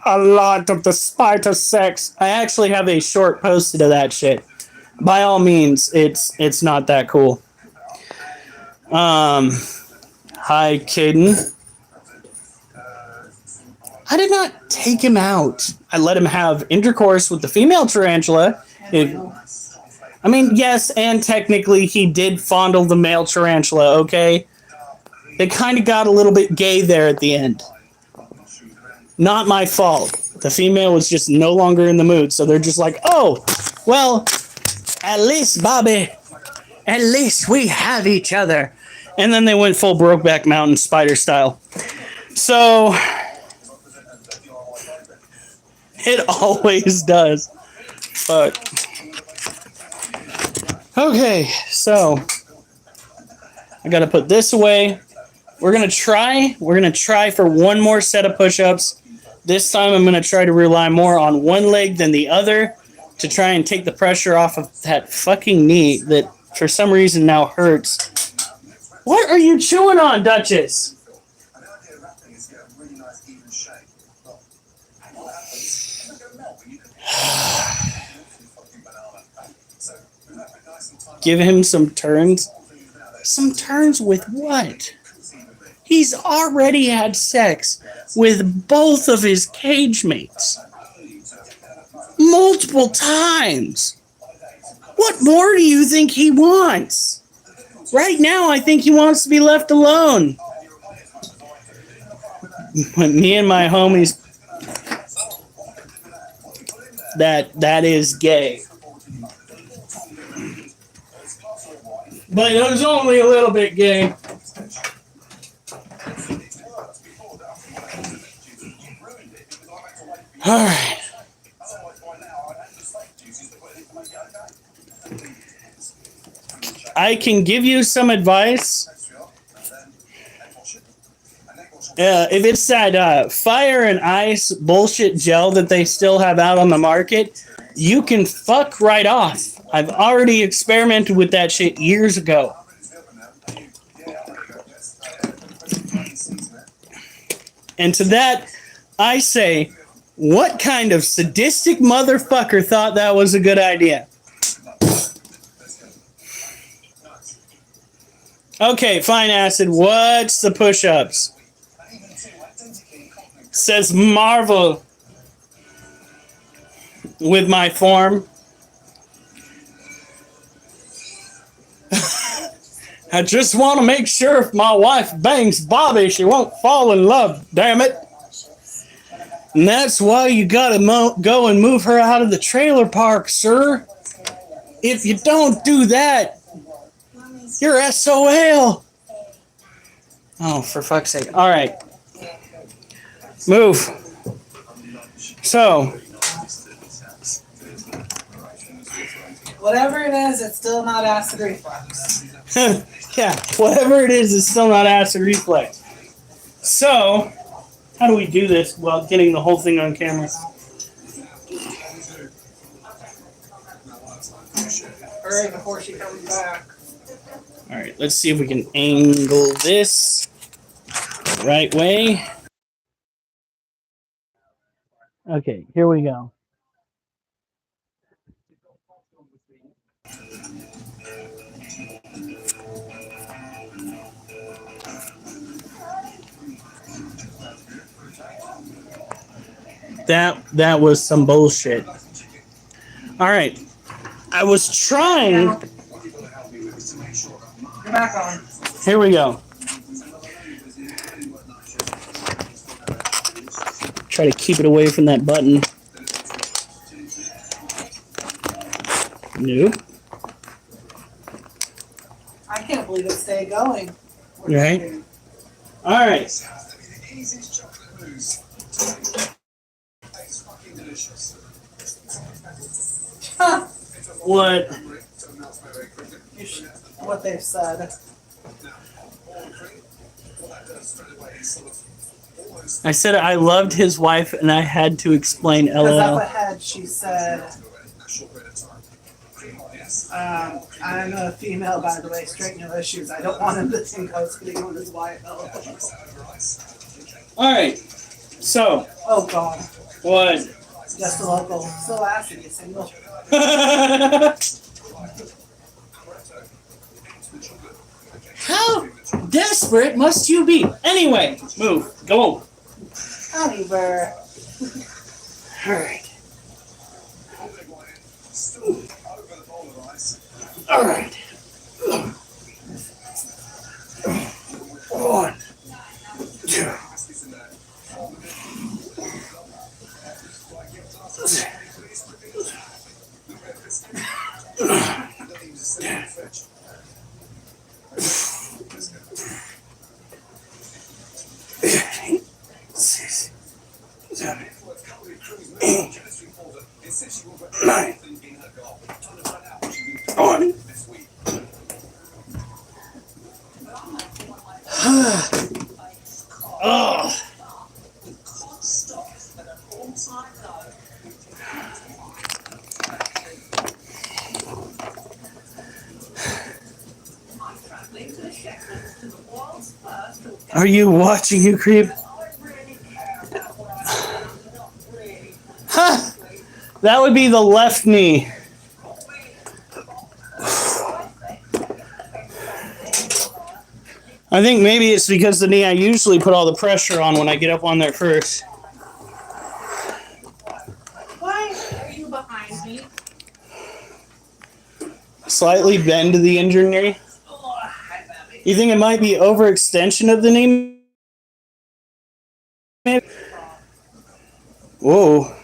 A lot of the spider sex. I actually have a short posted of that shit. By all means, it's not that cool. Hi, Caden. I did not take him out. I let him have intercourse with the female tarantula. I mean, yes, and technically he did fondle the male tarantula, okay? It kind of got a little bit gay there at the end. Not my fault. The female was just no longer in the mood, so they're just like, oh, well, at least, Bobby, at least we have each other. And then they went full Brokeback Mountain spider style. So it always does. Fuck. Okay, so I gotta put this away. We're gonna try for one more set of push-ups. This time I'm gonna try to rely more on one leg than the other to try and take the pressure off of that fucking knee that for some reason now hurts. What are you chewing on, Duchess? Give him some turns. Some turns with what? He's already had sex with both of his cage mates. Multiple times. What more do you think he wants? Right now, I think he wants to be left alone. When me and my homies, that is gay. But it was only a little bit gay. All right. I can give you some advice. If it's that fire and ice bullshit gel that they still have out on the market, you can fuck right off. I've already experimented with that shit years ago. And to that, I say, what kind of sadistic motherfucker thought that was a good idea? Okay, fine, Acid. What's the push-ups? Says Marvel with my form. I just want to make sure if my wife bangs Bobby, she won't fall in love, damn it. And that's why you gotta go and move her out of the trailer park, sir. If you don't do that, you're SOL. Oh, for fuck's sake. All right. Move. So. Whatever it is, it's still not acid reflux. Yeah, whatever it is, it's still not acid reflux. So, how do we do this while getting the whole thing on camera? Hurry before she comes back. All right, let's see if we can angle this the right way. Okay, here we go. That was some bullshit. All right, I was trying. You're back on. Here we go. Try to keep it away from that button. Nope. I can't believe it stayed going. Right. All right. Huh. What? What they've said. I said I loved his wife, and I had to explain Because up LOL. ahead she said, I'm a female, by the way, straighten your issues. I don't want him to think I was getting on his wife. All right. So. Oh, God. What? Just a local. So acid, you single. How desperate must you be? Anyway, move. Go. Honey bear. All right. All right. 1, 2. Oh. Are you watching, you creep? Huh. That would be the left knee. I think maybe it's because the knee I usually put all the pressure on when I get up on there first. Why are you behind me? Slightly bend the injured knee. You think it might be overextension of the knee? Maybe? Whoa.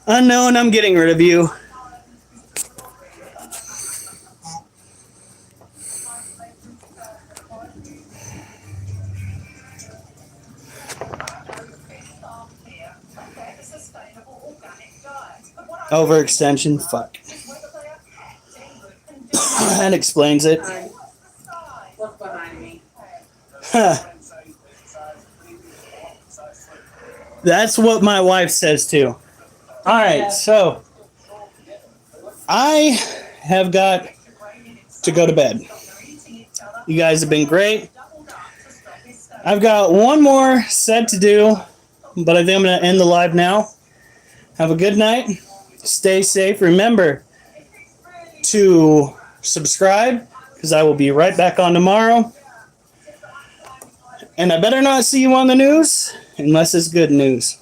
Unknown, I'm getting rid of you. Overextension, fuck. That explains it. Look behind me. Huh. That's what my wife says too. All right, so I have got to go to bed. You guys have been great. I've got one more set to do, but I think I'm going to end the live now. Have a good night. Stay safe. Remember to subscribe, because I will be right back on tomorrow. And I better not see you on the news unless it's good news.